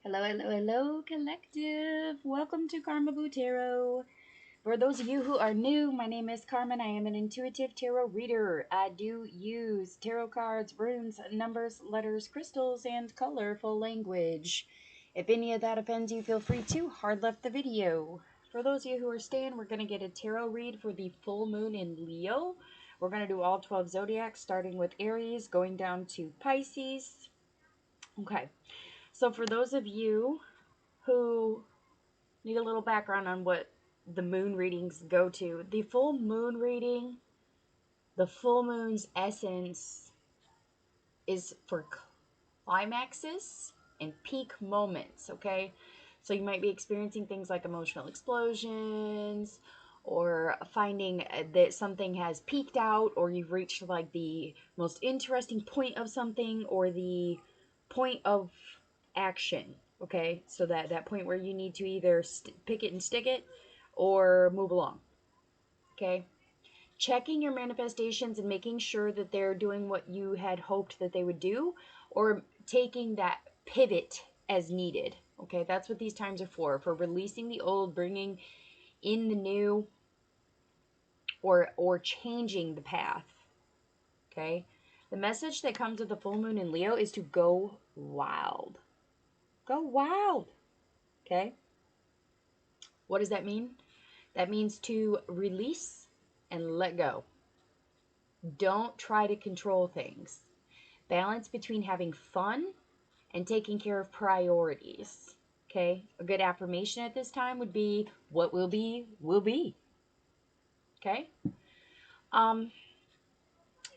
Hello, hello, hello, collective. Welcome to Karma Boo Tarot. For those of you who are new, my name is Carmen. I am an intuitive tarot reader. I do use tarot cards, runes, numbers, letters, crystals, and colorful language. If any of that offends you, feel free to hard left the video. For those of you who are staying, we're going to get a tarot read for the full moon in Leo. We're going to do all 12 zodiacs, starting with Aries, going down to Pisces. Okay. So for those of you who need a little background on what the moon readings go to, the full moon reading, the full moon's essence is for climaxes and peak moments, okay? So you might be experiencing things like emotional explosions, or finding that something has peaked out, or you've reached like the most interesting point of something, or the point of action, okay? So that point where you need to either pick it and stick it or move along, okay? Checking your manifestations and making sure that they're doing what you had hoped that they would do, or taking that pivot as needed, okay? That's what these times are for releasing the old, bringing in the new, or changing the path, okay? The message that comes with the full moon in Leo is to go wild. Go wild, okay? What does that mean? That means to release and let go. Don't try to control things. Balance between having fun and taking care of priorities. Okay? A good affirmation at this time would be, what will be, will be. Okay?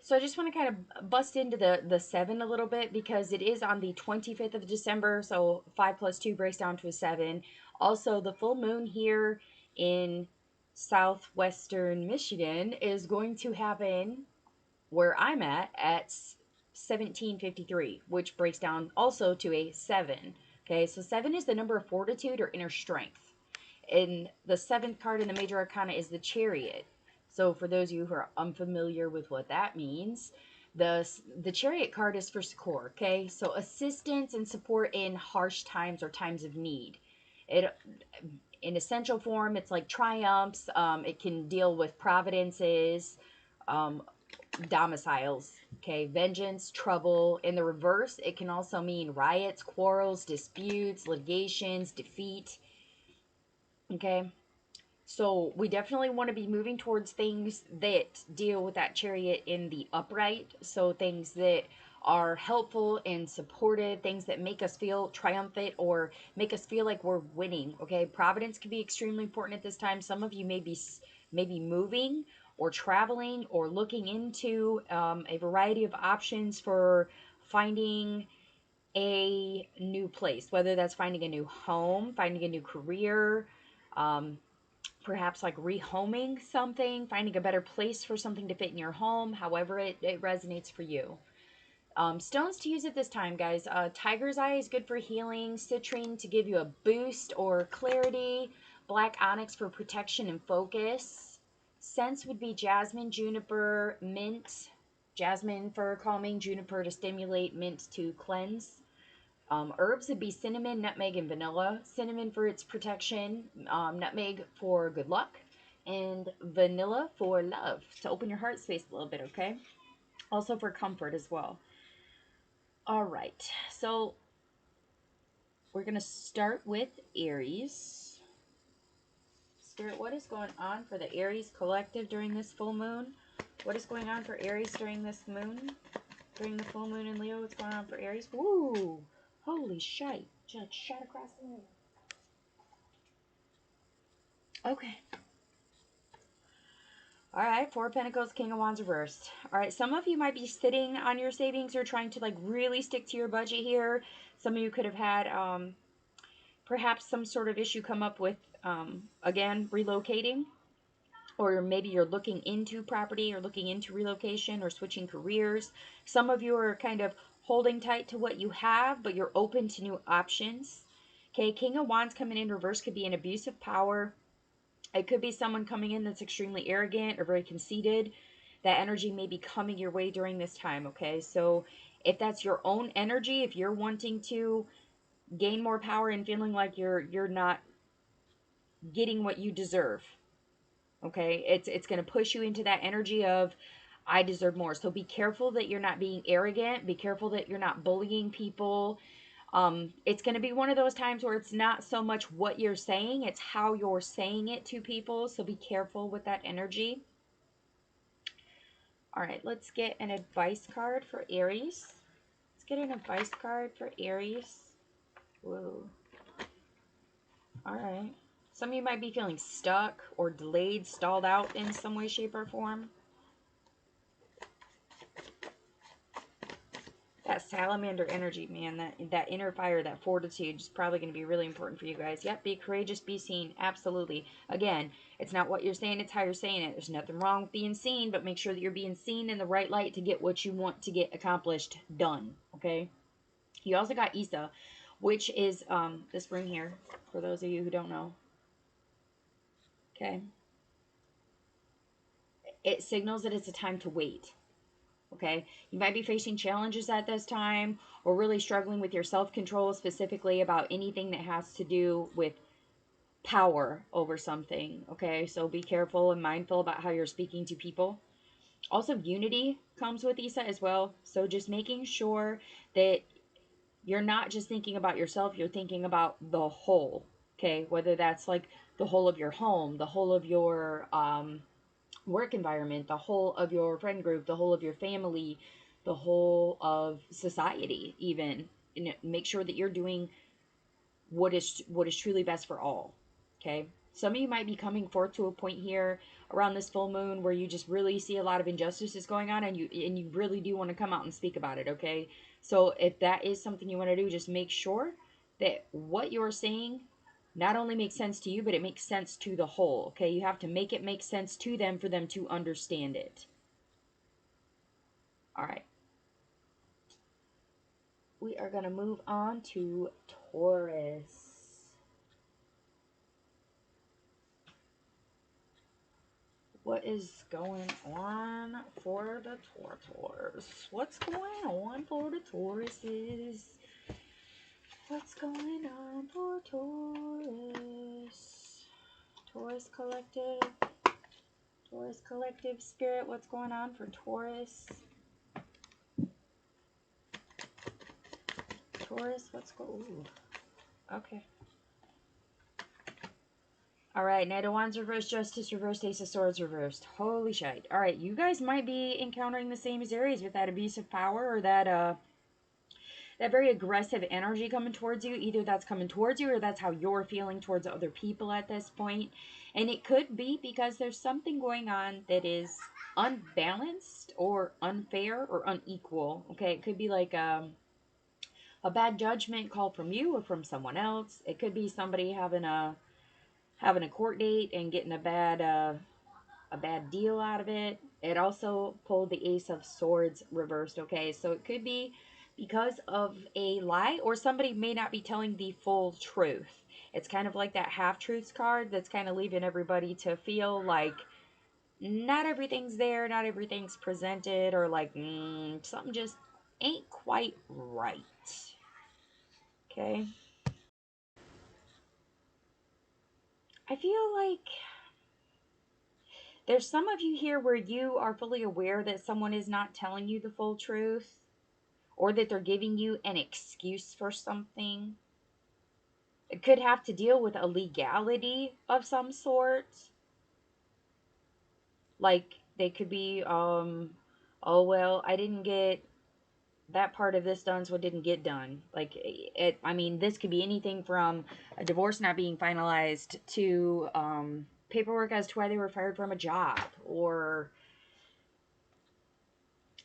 So I just want to kind of bust into the 7 a little bit, because it is on the 25th of December. So 5 plus 2 breaks down to a 7. Also, the full moon here in southwestern Michigan is going to happen where I'm at 1753, which breaks down also to a 7. Okay, so 7 is the number of fortitude or inner strength. And the 7th card in the major arcana is the Chariot. So for those of you who are unfamiliar with what that means, the Chariot card is for succor, okay? So assistance and support in harsh times or times of need. It, in essential form, it's like triumphs. It can deal with providences, domiciles, okay? Vengeance, trouble. In the reverse, it can also mean riots, quarrels, disputes, litigations, defeat, okay? So we definitely want to be moving towards things that deal with that Chariot in the upright. So things that are helpful and supportive, things that make us feel triumphant or make us feel like we're winning, okay? Providence can be extremely important at this time. Some of you may be moving or traveling or looking into a variety of options for finding a new place, whether that's finding a new home, finding a new career, perhaps like rehoming something, finding a better place for something to fit in your home, however it resonates for you. Stones to use at this time, guys. Tiger's Eye is good for healing. Citrine to give you a boost or clarity. Black onyx for protection and focus. Scents would be jasmine, juniper, mint. Jasmine for calming, juniper to stimulate, mint to cleanse. Herbs would be cinnamon, nutmeg, and vanilla. Cinnamon for its protection, nutmeg for good luck, and vanilla for love, to open your heart space a little bit, okay? Also for comfort as well. All right, so we're going to start with Aries. Spirit, what is going on for the Aries collective during this full moon? What is going on for Aries during this moon? During the full moon in Leo, what's going on for Aries? Woo! Holy shite. Just shot across the moon. Okay. All right, 4 of Pentacles, King of Wands reversed. All right, some of you might be sitting on your savings or trying to like really stick to your budget here. Some of you could have had perhaps some sort of issue come up with, again, relocating. Or maybe you're looking into property or looking into relocation or switching careers. Some of you are kind of holding tight to what you have, but you're open to new options. Okay, King of Wands coming in reverse could be an abuse of power. It could be someone coming in that's extremely arrogant or very conceited. That energy may be coming your way during this time, okay? So if that's your own energy, if you're wanting to gain more power and feeling like you're not getting what you deserve. Okay, it's going to push you into that energy of I deserve more. So be careful that you're not being arrogant. Be careful that you're not bullying people. It's going to be one of those times where it's not so much what you're saying, it's how you're saying it to people. So be careful with that energy. All right, let's get an advice card for Aries. Let's get an advice card for Aries. Whoa. All right. Some of you might be feeling stuck or delayed, stalled out in some way, shape, or form. That salamander energy, man, that inner fire, that fortitude is probably going to be really important for you guys. Yep, be courageous, be seen. Absolutely. Again, it's not what you're saying, it's how you're saying it. There's nothing wrong with being seen, but make sure that you're being seen in the right light to get what you want to get accomplished done, okay? You also got Isa, which is this ring here, for those of you who don't know. Okay. It signals that it's a time to wait. Okay, you might be facing challenges at this time or really struggling with your self-control, specifically about anything that has to do with power over something. Okay, so be careful and mindful about how you're speaking to people. Also, unity comes with Isa as well. So just making sure that you're not just thinking about yourself, you're thinking about the whole. Okay, whether that's like the whole of your home, the whole of your work environment, the whole of your friend group, the whole of your family, the whole of society, even. And make sure that you're doing what is truly best for all. Okay. Some of you might be coming forth to a point here around this full moon where you just really see a lot of injustices going on, and you really do want to come out and speak about it. Okay. So if that is something you want to do, just make sure that what you're saying not only makes sense to you, but it makes sense to the whole. Okay. You have to make it make sense to them for them to understand it. All right. We are going to move on to Taurus. What is going on for the Taurus? What's going on for the Tauruses? What's going on for Taurus? Taurus Collective. Taurus Collective Spirit. What's going on for Taurus? Taurus, what's going on? Okay. Alright, Knight of Wands reversed, Justice reversed, Ace of Swords reversed. Holy shit. Alright, you guys might be encountering the same as Aries with that abusive power or that very aggressive energy coming towards you. Either that's coming towards you or that's how you're feeling towards other people at this point. And it could be because there's something going on that is unbalanced or unfair or unequal. Okay, it could be like a bad judgment call from you or from someone else. It could be somebody having a court date and getting a bad deal out of it. It also pulled the Ace of Swords reversed. Okay, so it could be because of a lie, or somebody may not be telling the full truth. It's kind of like that half-truths card that's kind of leaving everybody to feel like not everything's there, not everything's presented, or like something just ain't quite right. Okay, I feel like there's some of you here where you are fully aware that someone is not telling you the full truth, or that they're giving you an excuse for something. It could have to deal with a legality of some sort. Like they could be, oh, well, I didn't get that part of this done, so it didn't get done. Like, I mean, this could be anything from a divorce not being finalized to paperwork as to why they were fired from a job, or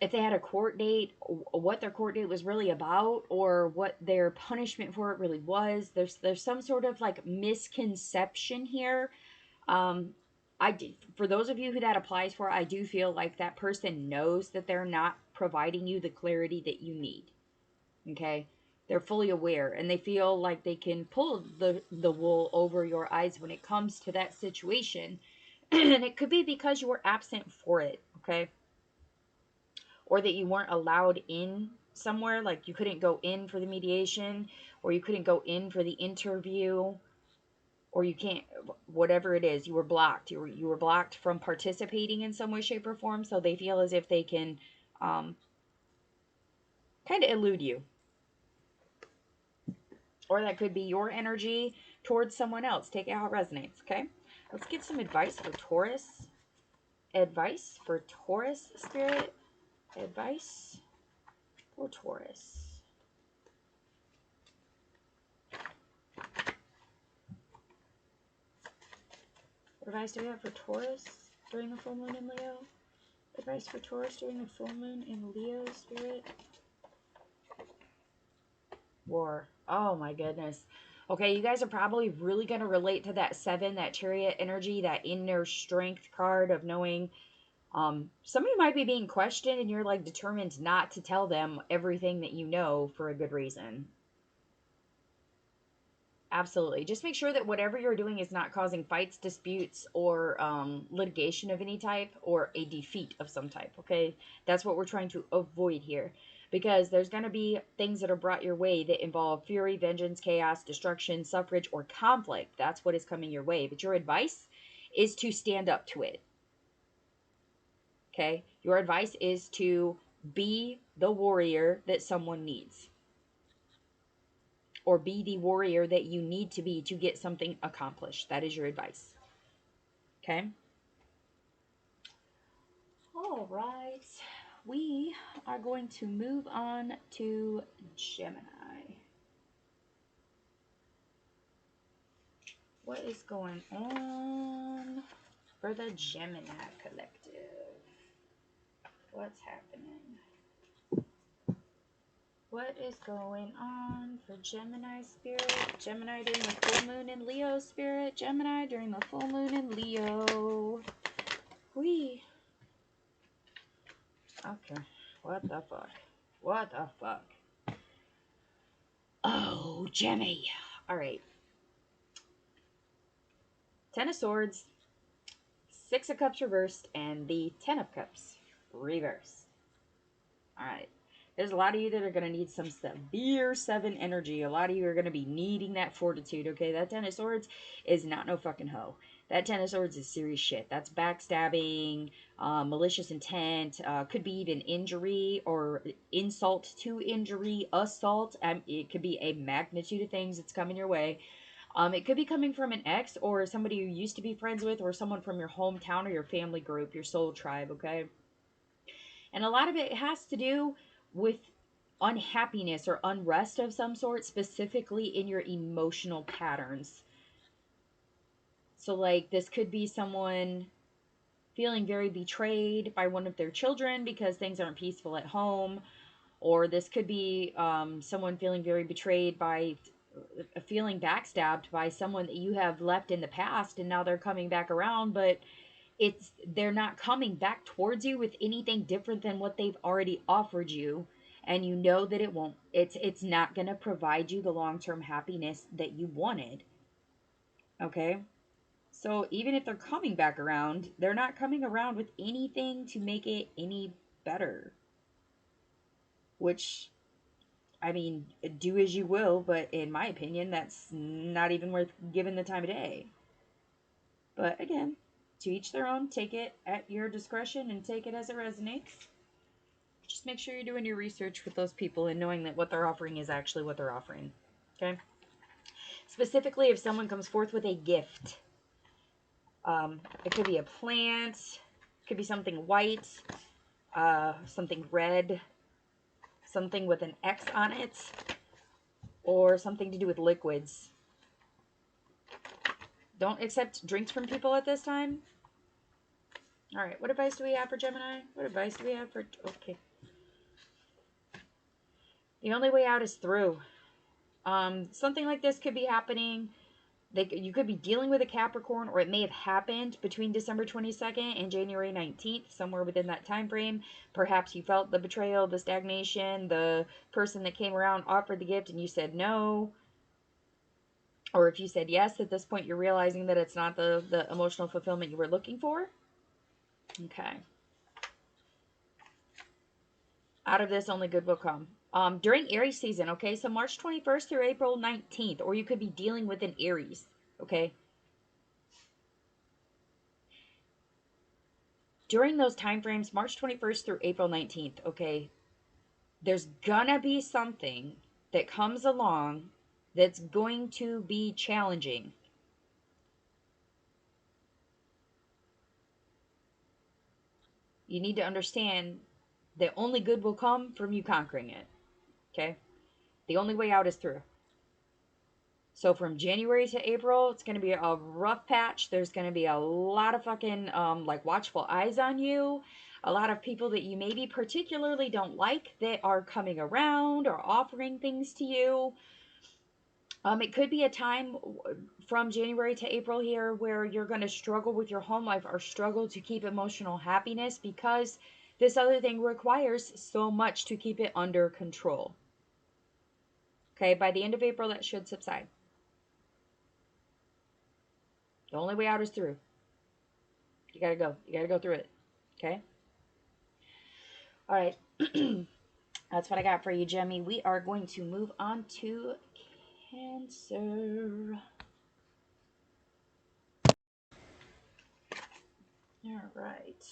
if they had a court date, what their court date was really about, or what their punishment for it really was. There's some sort of like misconception here. For those of you who that applies for, I do feel like that person knows that they're not providing you the clarity that you need. Okay, they're fully aware, and they feel like they can pull the wool over your eyes when it comes to that situation, and it could be because you were absent for it. Okay. Or that you weren't allowed in somewhere, like you couldn't go in for the mediation, or you couldn't go in for the interview, or you can't, whatever it is, you were blocked. You were blocked from participating in some way, shape, or form. So they feel as if they can kind of elude you. Or that could be your energy towards someone else. Take it how it resonates, okay? Let's get some advice for Taurus. Advice for Taurus, Spirit. Advice for Taurus. What advice do we have for Taurus during the full moon in Leo? Advice for Taurus during the full moon in Leo, Spirit. War. Oh my goodness. Okay, you guys are probably really going to relate to that 7, that Chariot energy, that inner strength card of knowing somebody might be being questioned and you're like determined not to tell them everything that you know for a good reason. Absolutely. Just make sure that whatever you're doing is not causing fights, disputes, or litigation of any type, or a defeat of some type, okay? That's what we're trying to avoid here. Because there's going to be things that are brought your way that involve fury, vengeance, chaos, destruction, suffrage, or conflict. That's what is coming your way. But your advice is to stand up to it. Okay? Your advice is to be the warrior that someone needs. Or be the warrior that you need to be to get something accomplished. That is your advice. Okay? All right. We are going to move on to Gemini. What is going on for the Gemini collective? What's happening? What is going on for Gemini, Spirit? Gemini during the full moon in Leo, Spirit. Gemini during the full moon in Leo. Whee. Okay. What the fuck? What the fuck? Oh, Jemmy. Alright. 10 of Swords, 6 of Cups reversed, and the 10 of Cups reversed. Alright. There's a lot of you that are going to need some severe 7 energy. A lot of you are going to be needing that fortitude, okay? That 10 of Swords is not no fucking hoe. That 10 of Swords is serious shit. That's backstabbing, malicious intent, could be even injury or insult to injury, assault. It could be a magnitude of things that's coming your way. It could be coming from an ex or somebody you used to be friends with or someone from your hometown or your family group, your soul tribe, okay? And a lot of it has to do with unhappiness or unrest of some sort, specifically in your emotional patterns. So, like, this could be someone feeling very betrayed by one of their children because things aren't peaceful at home. Or this could be someone feeling very betrayed by feeling backstabbed by someone that you have left in the past and now they're coming back around, but they're not coming back towards you with anything different than what they've already offered you, and you know that it's not going to provide you the long-term happiness that you wanted. Okay? So even if they're coming back around, they're not coming around with anything to make it any better. Which, I mean, do as you will, but in my opinion, that's not even worth giving the time of day. But again, to each their own. Take it at your discretion and take it as it resonates. Just make sure you're doing your research with those people and knowing that what they're offering is actually what they're offering. Okay? Specifically, if someone comes forth with a gift, it could be a plant, it could be something white, something red, something with an X on it, or something to do with liquids. Don't accept drinks from people at this time. All right, what advice do we have for Gemini? What advice do we have for... Okay. The only way out is through. Something like this could be happening. You could be dealing with a Capricorn, or it may have happened between December 22nd and January 19th, somewhere within that time frame. Perhaps you felt the betrayal, the stagnation, the person that came around offered the gift and you said no. Or if you said yes, at this point you're realizing that it's not the emotional fulfillment you were looking for. Okay. Out of this, only good will come. during Aries season, okay? So March 21st through April 19th, or you could be dealing with an Aries, okay? During those time frames, March 21st through April 19th, okay, there's gonna be something that comes along that's going to be challenging. You need to understand that only good will come from you conquering it, okay? The only way out is through. So from January to April, it's going to be a rough patch. There's going to be a lot of fucking like watchful eyes on you. A lot of people that you maybe particularly don't like that are coming around or offering things to you. It could be a time from January to April here where you're going to struggle with your home life or struggle to keep emotional happiness because this other thing requires so much to keep it under control. Okay, by the end of April, that should subside. The only way out is through. You gotta go. You gotta go through it. Okay? All right. That's what I got for you, Gemini. We are going to move on to Cancer. All right.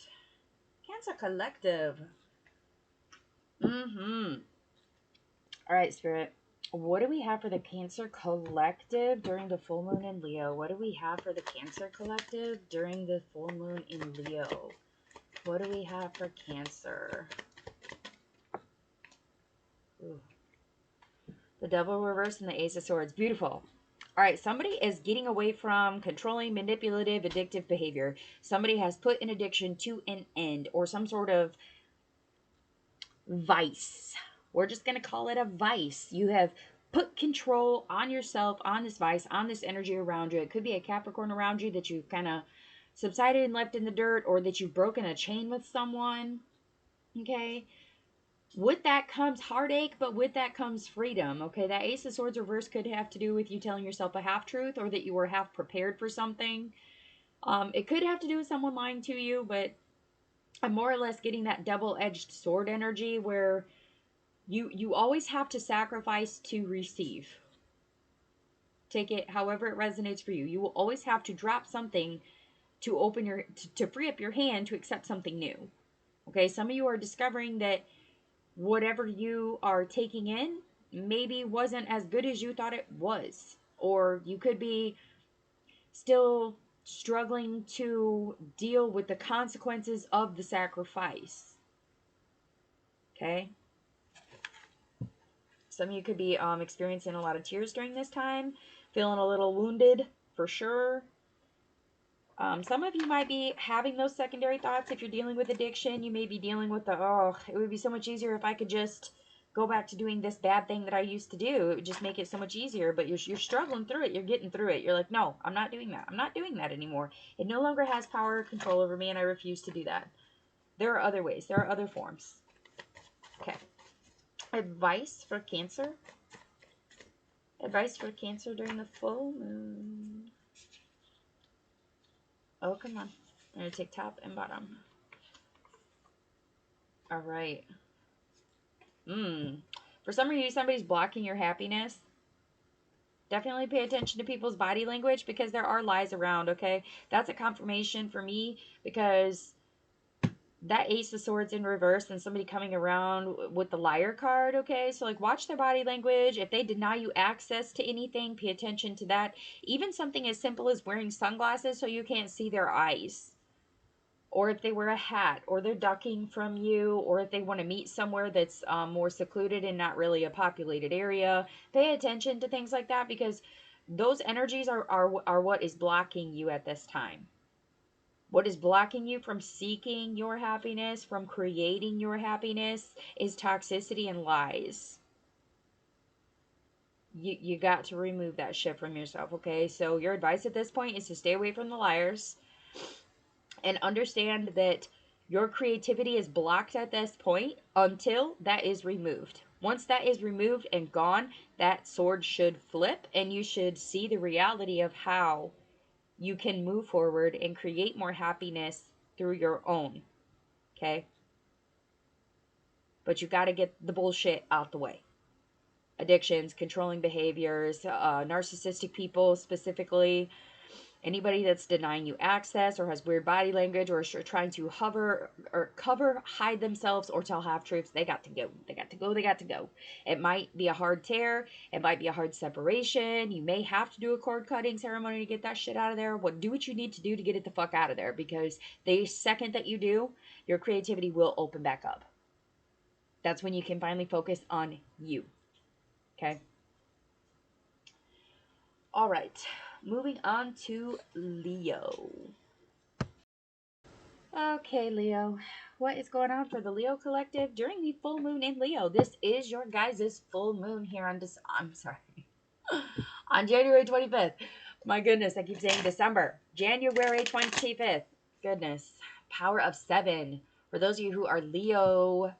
Cancer Collective. All right, Spirit. What do we have for the Cancer Collective during the full moon in Leo? What do we have for the Cancer Collective during the full moon in Leo? What do we have for Cancer? Ooh. The Devil reversed and the Ace of Swords. Beautiful. All right, somebody is getting away from controlling, manipulative, addictive behavior. Somebody has put an addiction to an end or some sort of vice. We're just going to call it a vice. You have put control on yourself, on this vice, on this energy around you. It could be a Capricorn around you that you've kind of subsided and left in the dirt, or that you've broken a chain with someone. Okay? With that comes heartache, but with that comes freedom. Okay, that Ace of Swords reverse could have to do with you telling yourself a half truth, or that you were half prepared for something. It could have to do with someone lying to you, but I'm more or less getting that double-edged sword energy where you always have to sacrifice to receive. Take it however it resonates for you. You will always have to drop something to open your to free up your hand to accept something new. Okay, some of you are discovering that whatever you are taking in maybe wasn't as good as you thought it was. Or you could be still struggling to deal with the consequences of the sacrifice. Okay? Some of you could be experiencing a lot of tears during this time, feeling a little wounded for sure. Some of you might be having those secondary thoughts. If you're dealing with addiction, you may be dealing with the, oh, it would be so much easier if I could just go back to doing this bad thing that I used to do. It would just make it so much easier. But you're struggling through it. You're getting through it. You're like, no, I'm not doing that. I'm not doing that anymore. It no longer has power or control over me, and I refuse to do that. There are other ways. There are other forms. Okay. Advice for Cancer. Advice for Cancer during the full moon. Oh, come on. I'm going to take top and bottom. All right. For some reason, somebody's blocking your happiness. Definitely pay attention to people's body language because there are lies around, okay? That's a confirmation for me because that Ace of Swords in reverse and somebody coming around with the liar card, okay? So, like, watch their body language. If they deny you access to anything, pay attention to that. Even something as simple as wearing sunglasses so you can't see their eyes. Or if they wear a hat, or they're ducking from you, or if they want to meet somewhere that's more secluded and not really a populated area. Pay attention to things like that because those energies are what is blocking you at this time. What is blocking you from seeking your happiness, from creating your happiness, is toxicity and lies. You got to remove that shit from yourself, okay? So your advice at this point is to stay away from the liars and understand that your creativity is blocked at this point until that is removed. Once that is removed and gone, that sword should flip and you should see the reality of how you can move forward and create more happiness through your own. Okay? but you got to get the bullshit out the way. Addictions, controlling behaviors, narcissistic people specifically, anybody that's denying you access or has weird body language or is trying to hover or cover, hide themselves, or tell half truths, they got to go. They got to go. They got to go. It might be a hard tear. It might be a hard separation. You may have to do a cord cutting ceremony to get that shit out of there. Do what you need to do to get it the fuck out of there, because the second that you do, your creativity will open back up. That's when you can finally focus on you. Okay. All right. Moving on to Leo. Okay, Leo. What is going on for the Leo collective during the full moon in Leo? This is your guys' full moon here on I'm sorry. On January 25th. My goodness, I keep saying December. January 25th. Goodness. Power of 7. For those of you who are Leo,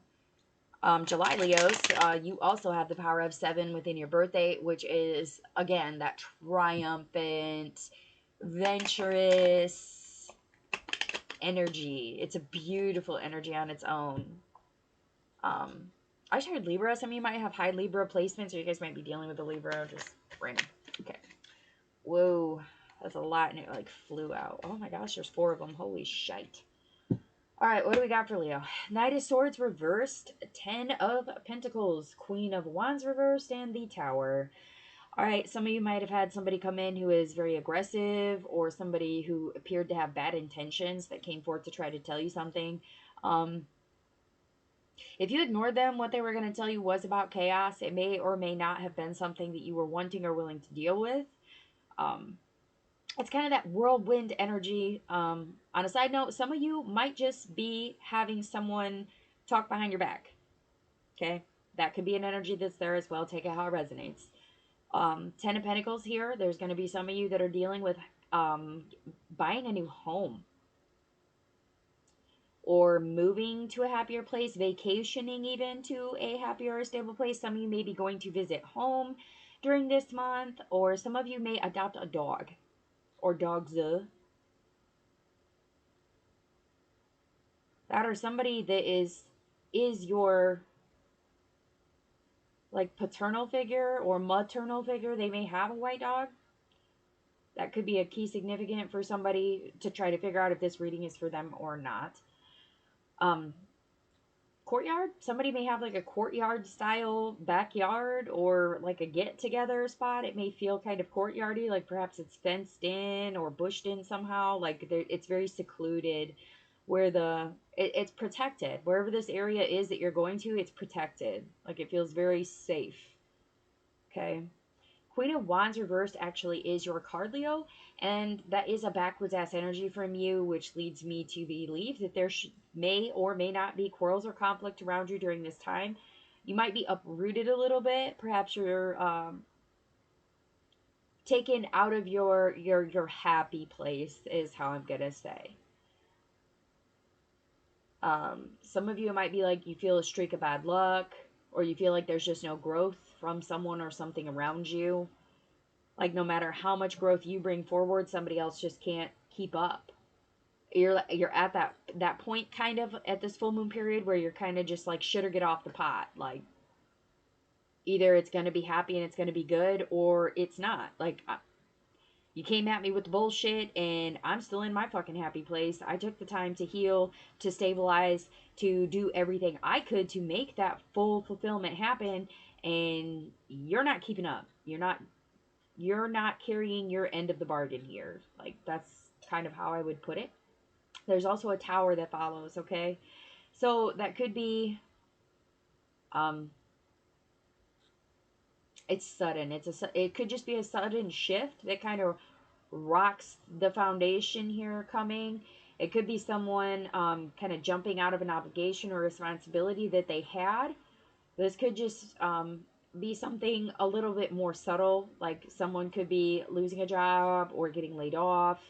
July Leos, you also have the power of 7 within your birthday, which is, again, that triumphant, venturous energy. It's a beautiful energy on its own. I just heard Libra. Some of you might have high Libra placements, or you guys might be dealing with a Libra. Just random. Okay. Whoa. That's a lot, and it like flew out. Oh my gosh, there's 4 of them. Holy shite. All right, what do we got for Leo? Knight of Swords reversed, 10 of Pentacles, Queen of Wands reversed, and the Tower. All right, some of you might have had somebody come in who is very aggressive, or somebody who appeared to have bad intentions that came forth to try to tell you something. If you ignored them, what they were going to tell you was about chaos. It may or may not have been something that you were wanting or willing to deal with. It's kind of that whirlwind energy. On a side note, some of you might just be having someone talk behind your back. Okay? That could be an energy that's there as well. Take it how it resonates. 10 of Pentacles here. There's going to be some of you that are dealing with buying a new home, or moving to a happier place, vacationing even to a happier or stable place. Some of you may be going to visit home during this month, or some of you may adopt a dog or dogs. That, or somebody that is your like paternal figure or maternal figure. They may have a white dog. That could be a key significant for somebody to try to figure out if this reading is for them or not. Courtyard. Somebody may have like a courtyard style backyard, or like a get together spot. It may feel kind of courtyardy, like perhaps it's fenced in or bushed in somehow. Like it's very secluded, where it's protected. Wherever this area is that you're going to, it's protected. Like it feels very safe. Okay. Queen of Wands reversed actually is your card, Leo, and that is a backwards ass energy from you, which leads me to believe that there may or may not be quarrels or conflict around you during this time. You might be uprooted a little bit. Perhaps you're taken out of your happy place, is how I'm gonna say. Some of you might be like, you feel a streak of bad luck, or you feel like there's just no growth from someone or something around you. Like no matter how much growth you bring forward, somebody else just can't keep up. You're at that point kind of at this full moon period where you're kind of just like shit or get off the pot. Like either it's going to be happy and it's going to be good, or it's not. Like you came at me with the bullshit and I'm still in my fucking happy place. I took the time to heal, to stabilize, to do everything I could to make that full fulfillment happen, and you're not keeping up. You're not carrying your end of the bargain here. Like, that's kind of how I would put it. There's also a Tower that follows, okay? So that could be, it's sudden. It could just be a sudden shift that kind of rocks the foundation here coming. It could be someone kind of jumping out of an obligation or responsibility that they had. This could just be something a little bit more subtle, like someone could be losing a job or getting laid off.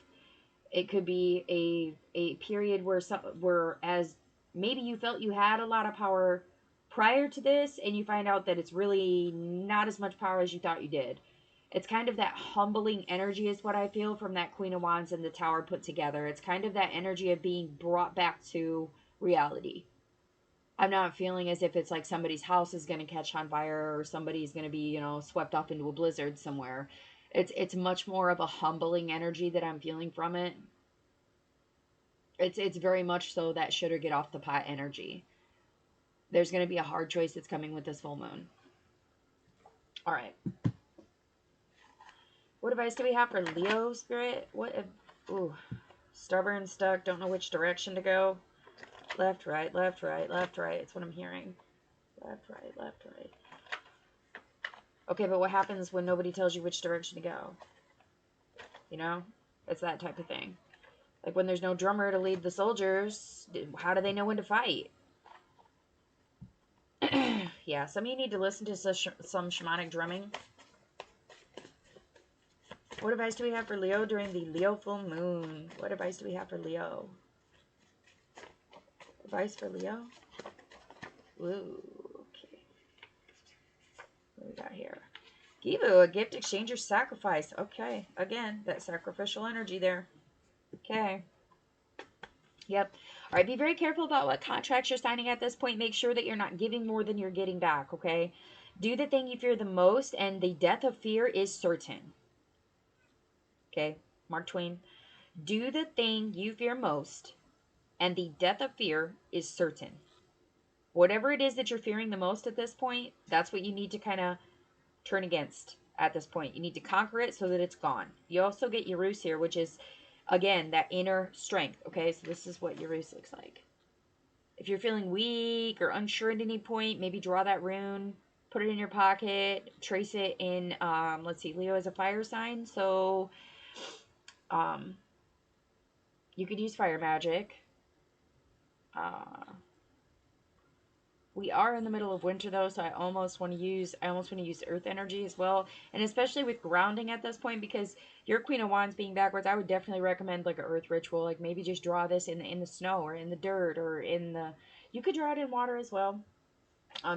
It could be a period where as maybe you felt you had a lot of power prior to this, and you find out that it's really not as much power as you thought you did. It's kind of that humbling energy is what I feel from that Queen of Wands and the Tower put together. It's kind of that energy of being brought back to reality. I'm not feeling as if it's like somebody's house is going to catch on fire or somebody's going to be, you know, swept off into a blizzard somewhere. It's much more of a humbling energy that I'm feeling from it. It's very much so that shit or get off the pot energy. There's going to be a hard choice that's coming with this full moon. All right. What advice do we have for Leo, Spirit? What if, ooh, stubborn, stuck, don't know which direction to go. Left, right, left, right, left, right. It's what I'm hearing. Left, right, left, right. Okay, but what happens when nobody tells you which direction to go? You know? It's that type of thing. Like when there's no drummer to lead the soldiers, how do they know when to fight? Yeah, some of you need to listen to some shamanic drumming. What advice do we have for Leo during the Leo full moon? What advice do we have for Leo? Advice for Leo? Ooh, okay. What do we got here? Give you a gift, exchange, or sacrifice. Okay, again, that sacrificial energy there. Okay. Yep. All right, be very careful about what contracts you're signing at this point. Make sure that you're not giving more than you're getting back, okay? Do the thing you fear the most, and the death of fear is certain. Okay, Mark Twain. Do the thing you fear most, and the death of fear is certain. Whatever it is that you're fearing the most at this point, that's what you need to kind of turn against at this point. You need to conquer it so that it's gone. You also get Urus here, which is, again, that inner strength. Okay, so this is what Urus looks like. If you're feeling weak or unsure at any point, maybe draw that rune, put it in your pocket, trace it in, let's see, Leo is a fire sign, so you could use fire magic. We are in the middle of winter though, so I almost want to use earth energy as well, and especially with grounding at this point, because your Queen of Wands being backwards, I would definitely recommend like an earth ritual, like maybe just draw this in the snow or in the dirt or in the, you could draw it in water as well.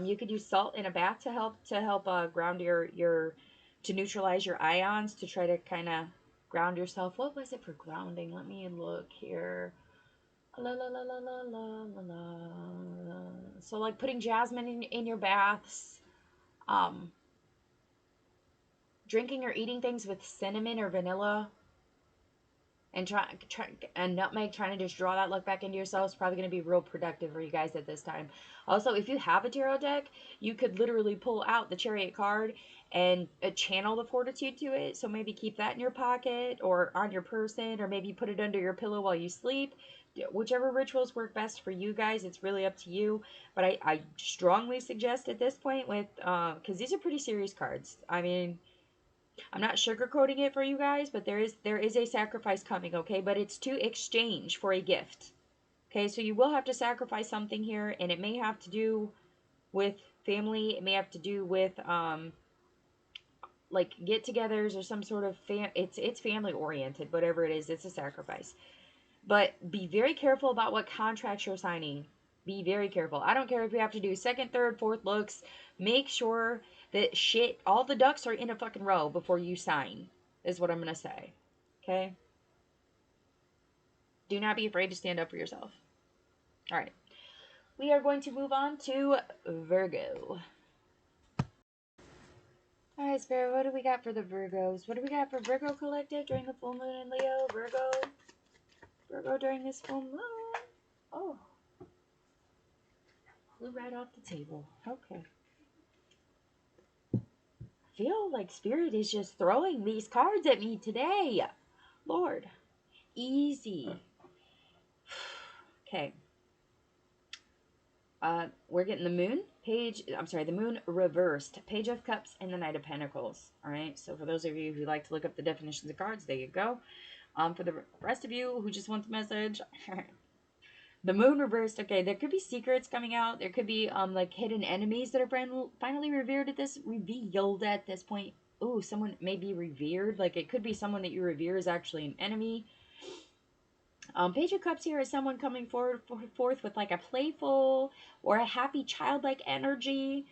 You could use salt in a bath to help ground your to neutralize your ions, to try to kind of ground yourself. What was it for grounding? Let me look here. La, la, la, la, la, la, la, la. So like putting jasmine in your baths, drinking or eating things with cinnamon or vanilla, and and nutmeg, trying to just draw that look back into yourself is probably going to be real productive for you guys at this time. Also, if you have a tarot deck, you could literally pull out the Chariot card and channel the fortitude to it. So maybe keep that in your pocket or on your person, or maybe put it under your pillow while you sleep. Whichever rituals work best for you guys, it's really up to you. But I strongly suggest at this point, with because these are pretty serious cards. I mean, I'm not sugarcoating it for you guys, but there is a sacrifice coming, okay? But it's to exchange for a gift. Okay, so you will have to sacrifice something here, and it may have to do with family. It may have to do with like get-togethers or some sort of it's family oriented, whatever it is, it's a sacrifice. But be very careful about what contracts you're signing. Be very careful. I don't care if you have to do second, third, fourth looks. Make sure that all the ducks are in a fucking row before you sign, is what I'm going to say. Okay? Do not be afraid to stand up for yourself. All right. We are going to move on to Virgo. All right, Spirit, what do we got for the Virgos? What do we got for Virgo Collective during the full moon in Leo? Virgo during this full moon. Oh. Flew right off the table. Okay. I feel like Spirit is just throwing these cards at me today. Lord. Easy. Okay. We're getting the moon the moon reversed. Page of Cups and the Knight of Pentacles. All right. So for those of you who like to look up the definitions of cards, there you go. For the rest of you who just want the message, the moon reversed. Okay, there could be secrets coming out. There could be like hidden enemies that are finally revealed at this point. Ooh, someone may be revered. Like it could be someone that you revere is actually an enemy. Page of Cups here is someone coming forth with like a playful or a happy childlike energy.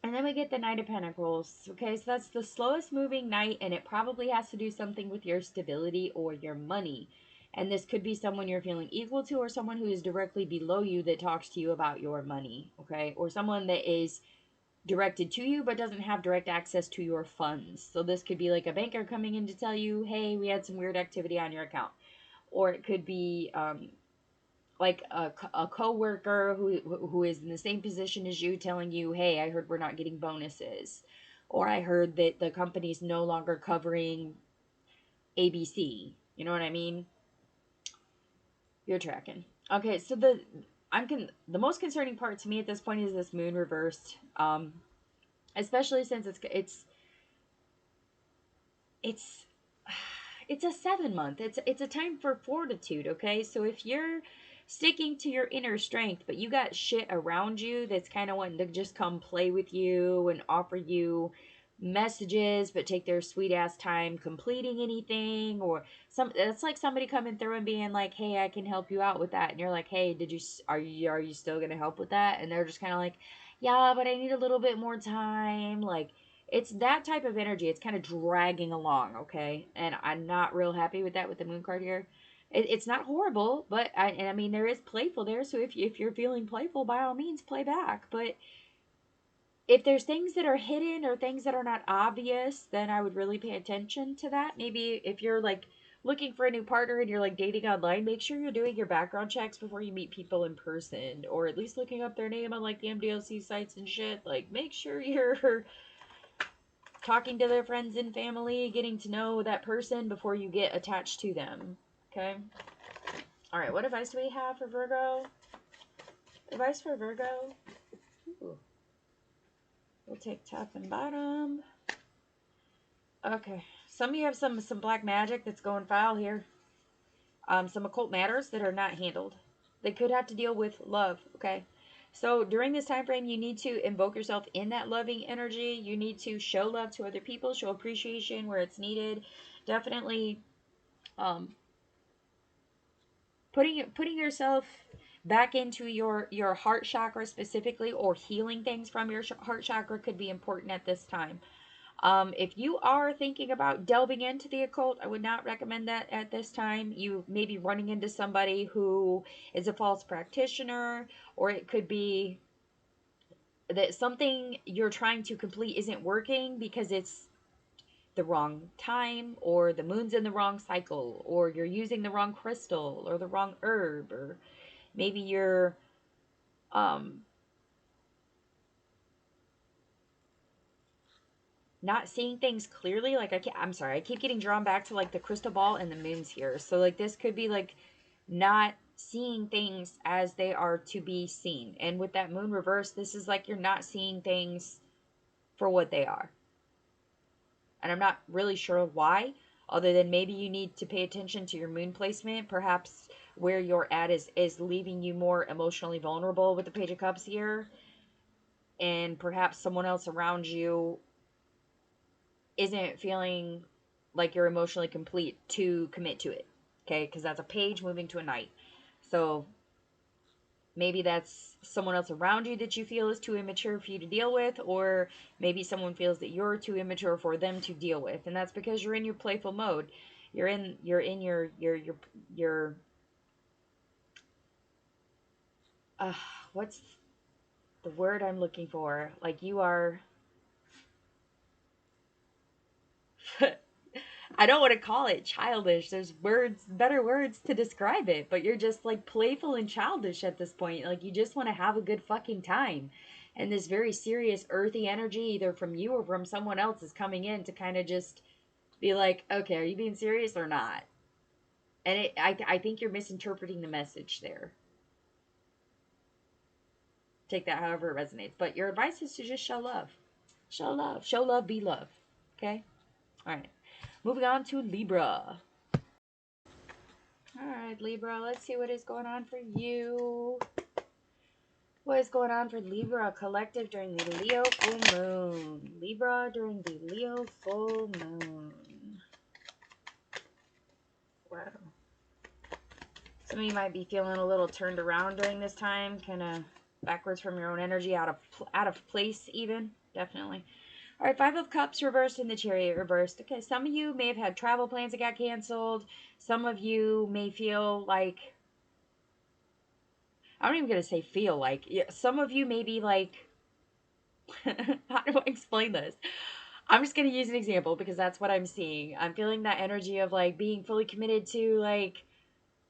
And then we get the Knight of Pentacles. Okay, so that's the slowest moving knight, and it probably has to do something with your stability or your money. And this could be someone you're feeling equal to, or someone who is directly below you that talks to you about your money, okay? Or someone that is directed to you but doesn't have direct access to your funds. So this could be like a banker coming in to tell you, hey, we had some weird activity on your account. Or it could be like a co-worker who is in the same position as you telling you, hey, I heard we're not getting bonuses. Or I heard that the company's no longer covering ABC. You know what I mean? You're tracking. Okay, so the most concerning part to me at this point is this moon reversed. Especially since it's it's a 7 month. It's a time for fortitude, okay? So if you're sticking to your inner strength, but you got shit around you that's kind of wanting to just come play with you and offer you messages but take their sweet ass time completing anything, or it's like somebody coming through and being like, hey, I can help you out with that, and you're like, hey, are you still gonna help with that? And they're just kind of like, yeah, but I need a little bit more time. Like, it's that type of energy. It's kind of dragging along, okay? And I'm not real happy with that with the moon card here. It's not horrible, but I mean, there is playful there. So if you're feeling playful, by all means, play back. But if there's things that are hidden or things that are not obvious, then I would really pay attention to that. Maybe if you're like looking for a new partner and you're like dating online, make sure you're doing your background checks before you meet people in person, or at least looking up their name on like the MDLC sites and shit. Like, make sure you're talking to their friends and family, getting to know that person before you get attached to them. Okay? Alright, what advice do we have for Virgo? Advice for Virgo? Ooh. We'll take top and bottom. Okay. Some of you have some black magic that's going foul here. Some occult matters that are not handled. They could have to deal with love, okay? So during this time frame, you need to invoke yourself in that loving energy. You need to show love to other people, show appreciation where it's needed. Definitely putting yourself back into your heart chakra specifically, or healing things from your heart chakra, could be important at this time. If you are thinking about delving into the occult, I would not recommend that at this time. You may be running into somebody who is a false practitioner, or it could be that something you're trying to complete isn't working because it's the wrong time, or the moon's in the wrong cycle, or you're using the wrong crystal or the wrong herb, or maybe you're not seeing things clearly. Like, I'm sorry, I keep getting drawn back to like the crystal ball and the moons here. So like this could be like not seeing things as they are to be seen. And with that moon reverse, this is like you're not seeing things for what they are. And I'm not really sure why, other than maybe you need to pay attention to your moon placement. Perhaps where you're at is leaving you more emotionally vulnerable with the Page of Cups here. And perhaps someone else around you isn't feeling like you're emotionally complete to commit to it. Okay, because that's a page moving to a knight. So maybe that's someone else around you that you feel is too immature for you to deal with, or maybe someone feels that you're too immature for them to deal with, and that's because you're in your playful mode. You're in your what's the word I'm looking for? Like, you are I don't want to call it childish. There's better words to describe it, but you're just like playful and childish at this point. Like, you just want to have a good fucking time. And this very serious earthy energy, either from you or from someone else, is coming in to kind of just be like, okay, are you being serious or not? And I think you're misinterpreting the message there. Take that however it resonates. But your advice is to just show love. Show love. Show love, be love. Okay? All right. Moving on to Libra. Alright, Libra, let's see what is going on for you. What is going on for Libra collective during the Leo full moon? Libra during the Leo full moon. Wow. Some of you might be feeling a little turned around during this time, kind of backwards from your own energy, out of place even, definitely. All right, Five of Cups reversed and the Chariot reversed. Okay, some of you may have had travel plans that got canceled. Some of you may feel like, I'm not even going to say feel like, some of you may be like, how do I explain this? I'm just going to use an example because that's what I'm seeing. I'm feeling that energy of like being fully committed to like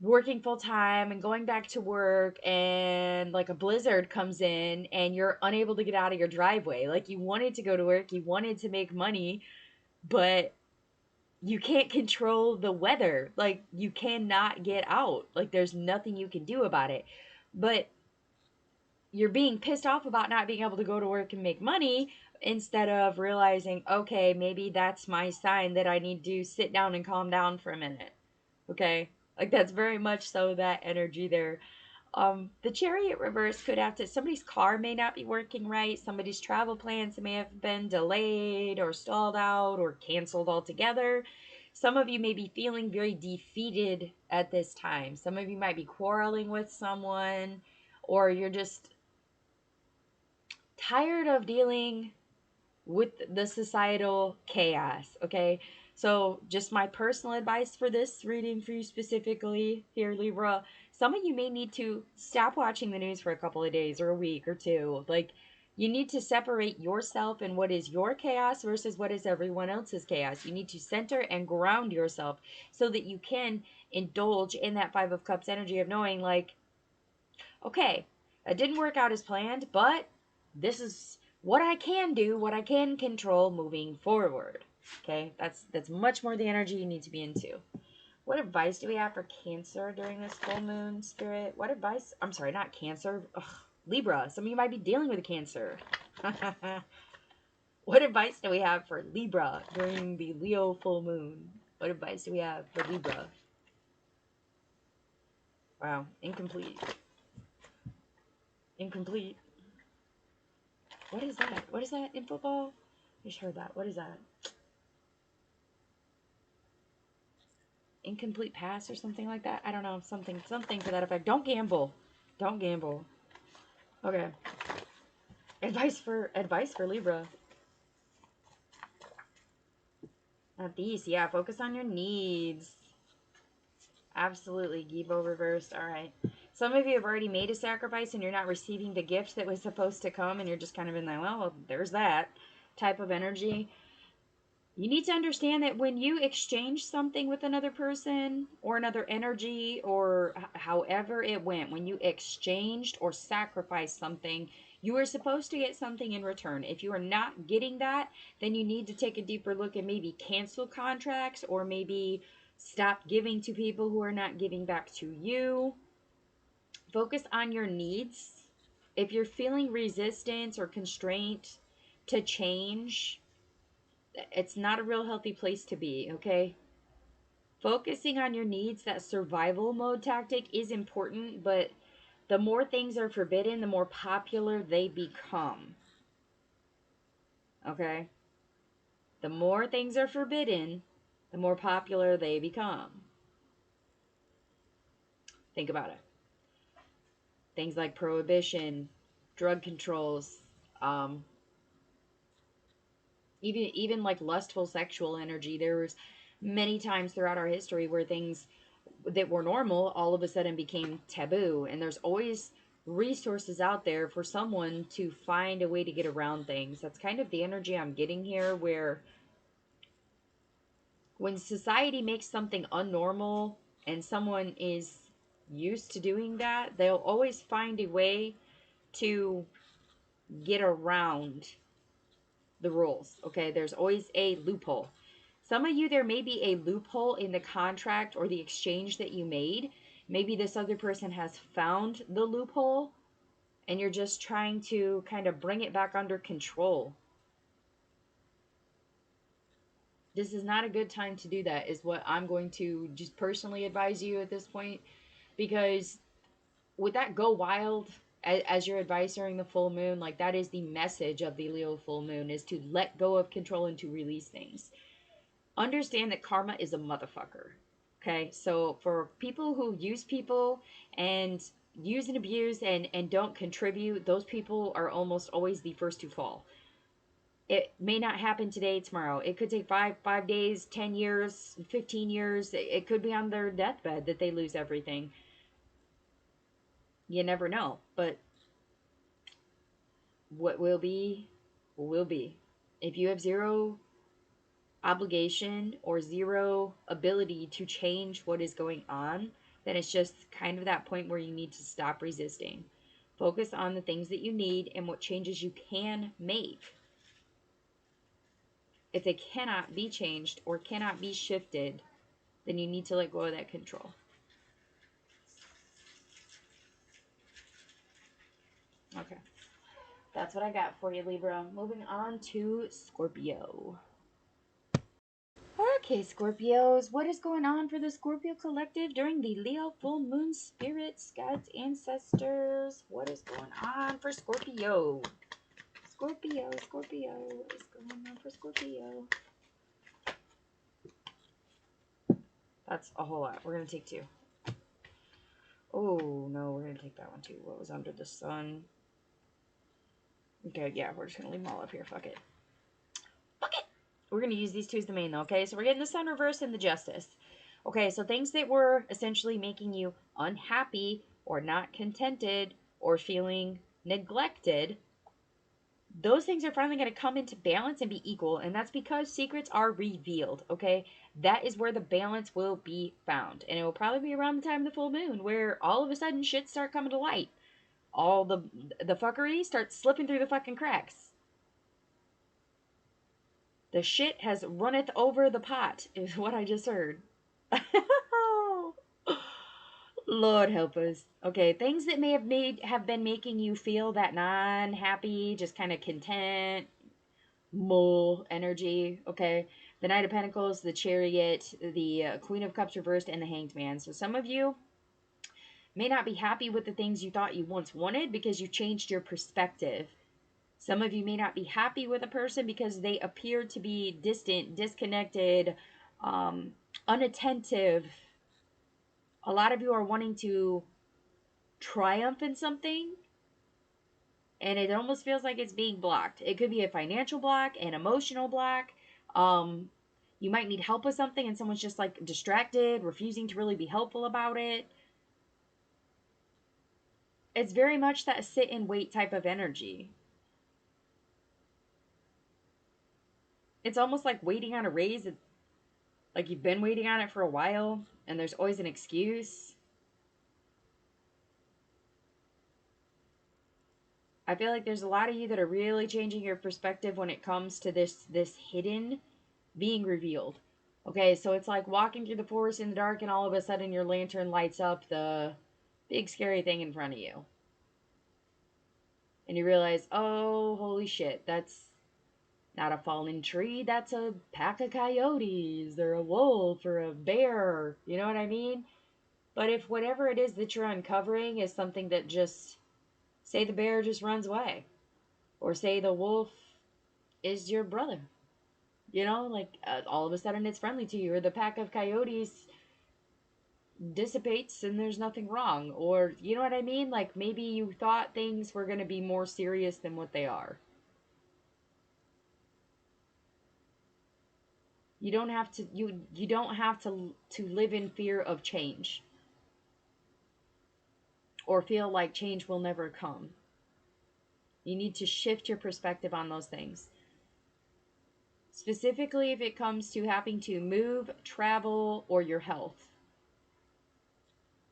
working full time and going back to work, and like a blizzard comes in and you're unable to get out of your driveway. Like you wanted to go to work, you wanted to make money, but you can't control the weather. Like you cannot get out. Like there's nothing you can do about it. But you're being pissed off about not being able to go to work and make money instead of realizing, okay, maybe that's my sign that I need to sit down and calm down for a minute. Okay? Like that's very much so that energy there. The Chariot reverse could have to, somebody's car may not be working right, somebody's travel plans may have been delayed or stalled out or canceled altogether. Some of you may be feeling very defeated at this time. Some of you might be quarreling with someone, or you're just tired of dealing with the societal chaos, okay? So, just my personal advice for this reading for you specifically here, Libra. Some of you may need to stop watching the news for a couple of days or a week or two. Like, you need to separate yourself and what is your chaos versus what is everyone else's chaos. You need to center and ground yourself so that you can indulge in that Five of Cups energy of knowing, like, okay, it didn't work out as planned, but this is what I can do, what I can control moving forward. Okay, that's much more the energy you need to be into. What advice do we have for Cancer during this full moon, Spirit? What advice? I'm sorry, not Cancer. Ugh, Libra. Some of you might be dealing with a Cancer. What advice do we have for Libra during the Leo full moon? What advice do we have for Libra? Wow, incomplete. Incomplete. What is that? What is that in football? I just heard that. What is that? Incomplete pass or something like that? I don't know. Something to that effect. Don't gamble. Don't gamble. Okay. Advice for Libra. Not these. Yeah, focus on your needs. Absolutely. Gibo reversed. All right. Some of you have already made a sacrifice and you're not receiving the gift that was supposed to come, and you're just kind of in that, well, there's that type of energy. You need to understand that when you exchange something with another person or another energy, or however it went, when you exchanged or sacrificed something, you are supposed to get something in return. If you are not getting that, then you need to take a deeper look and maybe cancel contracts, or maybe stop giving to people who are not giving back to you. Focus on your needs. If you're feeling resistance or constraint to change, it's not a real healthy place to be, okay? Focusing on your needs, that survival mode tactic is important, but the more things are forbidden, the more popular they become. Okay? The more things are forbidden, the more popular they become. Think about it. Things like prohibition, drug controls, even like lustful sexual energy. There was many times throughout our history where things that were normal all of a sudden became taboo, and there's always resources out there for someone to find a way to get around things. That's kind of the energy I'm getting here, where when society makes something unnormal and someone is used to doing that, they'll always find a way to get around the rules. Okay, there's always a loophole. Some of you, there may be a loophole in the contract or the exchange that you made. Maybe this other person has found the loophole and you're just trying to kind of bring it back under control. This is not a good time to do that, is what I'm going to just personally advise you at this point. Because with that go wild as your advice during the full moon, like that is the message of the Leo full moon, is to let go of control and to release things. Understand that karma is a motherfucker. Okay, so for people who use people and use and abuse and don't contribute, those people are almost always the first to fall. It may not happen today, tomorrow. It could take 5 days, 10 years, 15 years. It could be on their deathbed that they lose everything. You never know. But what will be, will be. If you have zero obligation or zero ability to change what is going on, then it's just kind of that point where you need to stop resisting. Focus on the things that you need and what changes you can make. If they cannot be changed or cannot be shifted, then you need to let go of that control. Okay. That's what I got for you, Libra. Moving on to Scorpio. Okay, Scorpios, what is going on for the Scorpio collective during the Leo full moon? Spirits, guides, ancestors, what is going on for Scorpio? Scorpio, what is going on for Scorpio? That's a whole lot. We're going to take two. Oh, no, we're going to take that one too. What was under the sun? Okay, yeah, we're just going to leave them all up here. Fuck it. Fuck it! We're going to use these two as the main, though, okay? So we're getting the Sun reverse and the Justice. Okay, so things that were essentially making you unhappy or not contented or feeling neglected, those things are finally going to come into balance and be equal, and that's because secrets are revealed, okay? That is where the balance will be found, and it will probably be around the time of the full moon where all of a sudden shit start coming to light. All the fuckery starts slipping through the fucking cracks. The shit has runneth over the pot, is what I just heard. Lord help us. Okay, things that may have been making you feel that non-happy, just kind of content, mole energy. Okay, the Knight of Pentacles, the Chariot, the Queen of Cups reversed, and the Hanged Man. So some of you may not be happy with the things you thought you once wanted because you changed your perspective. Some of you may not be happy with a person because they appear to be distant, disconnected, unattentive. A lot of you are wanting to triumph in something, and it almost feels like it's being blocked. It could be a financial block, an emotional block. You might need help with something, and someone's just like distracted, refusing to really be helpful about it. It's very much that sit and wait type of energy. It's almost like waiting on a raise. Like you've been waiting on it for a while, and there's always an excuse. I feel like there's a lot of you that are really changing your perspective when it comes to this hidden being revealed. Okay, so it's like walking through the forest in the dark, and all of a sudden your lantern lights up the big scary thing in front of you. And you realize, oh, holy shit, that's not a fallen tree, that's a pack of coyotes, or a wolf, or a bear, you know what I mean? But if whatever it is that you're uncovering is something that just, say the bear just runs away, or say the wolf is your brother, you know, like all of a sudden it's friendly to you, or the pack of coyotes dissipates and there's nothing wrong, or you know what I mean? Like maybe you thought things were going to be more serious than what they are. You don't have to you don't have to live in fear of change or feel like change will never come. You need to shift your perspective on those things. Specifically if it comes to having to move, travel, or your health.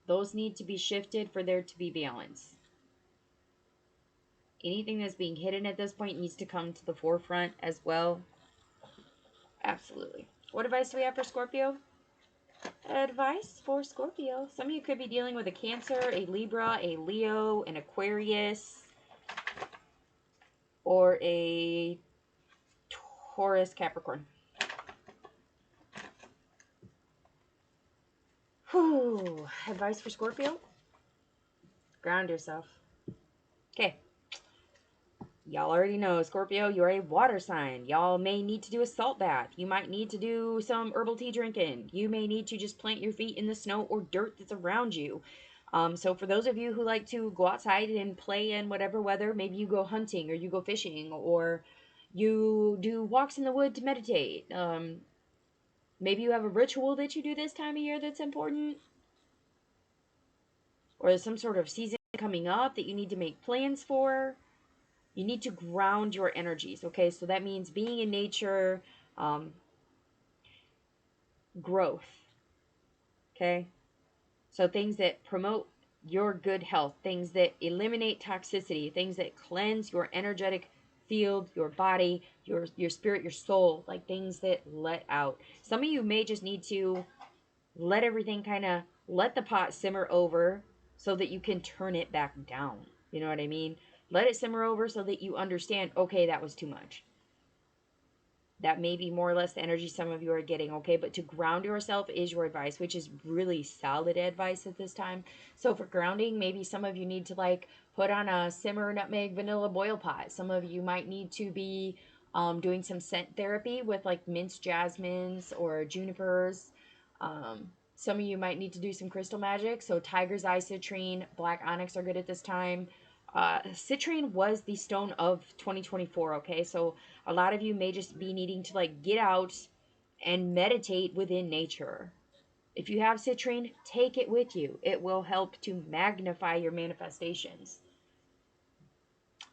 Those need to be shifted for there to be balance. Anything that's being hidden at this point needs to come to the forefront as well. Absolutely. What advice do we have for Scorpio? Advice for Scorpio. Some of you could be dealing with a Cancer, a Libra, a Leo, an Aquarius, or a Taurus, Capricorn. Whew. Advice for Scorpio? Ground yourself. Okay. Y'all already know, Scorpio, you're a water sign. Y'all may need to do a salt bath. You might need to do some herbal tea drinking. You may need to just plant your feet in the snow or dirt that's around you. So for those of you who like to go outside and play in whatever weather, maybe you go hunting or you go fishing, or You do walks in the wood to meditate. Maybe you have a ritual that you do this time of year that's important, or some sort of season coming up that you need to make plans for. You need to ground your energies, okay? So that means being in nature, growth, okay? So things that promote your good health, things that eliminate toxicity, things that cleanse your energetic field, your body, your spirit, your soul, like things that let out. Some of you may just need to let everything kind of let the pot simmer over so that you can turn it back down. You know what I mean? Let it simmer over so that you understand, okay, that was too much. That may be more or less the energy some of you are getting, okay? But to ground yourself is your advice, which is really solid advice at this time. So for grounding, maybe some of you need to like put on a simmer nutmeg vanilla boil pot. Some of you might need to be doing some scent therapy with like minced jasmines or junipers. Some of you might need to do some crystal magic. So tiger's eye, citrine, black onyx are good at this time. Citrine was the stone of 2024, okay? So a lot of you may just be needing to like get out and meditate within nature. If you have citrine, take it with you. It will help to magnify your manifestations.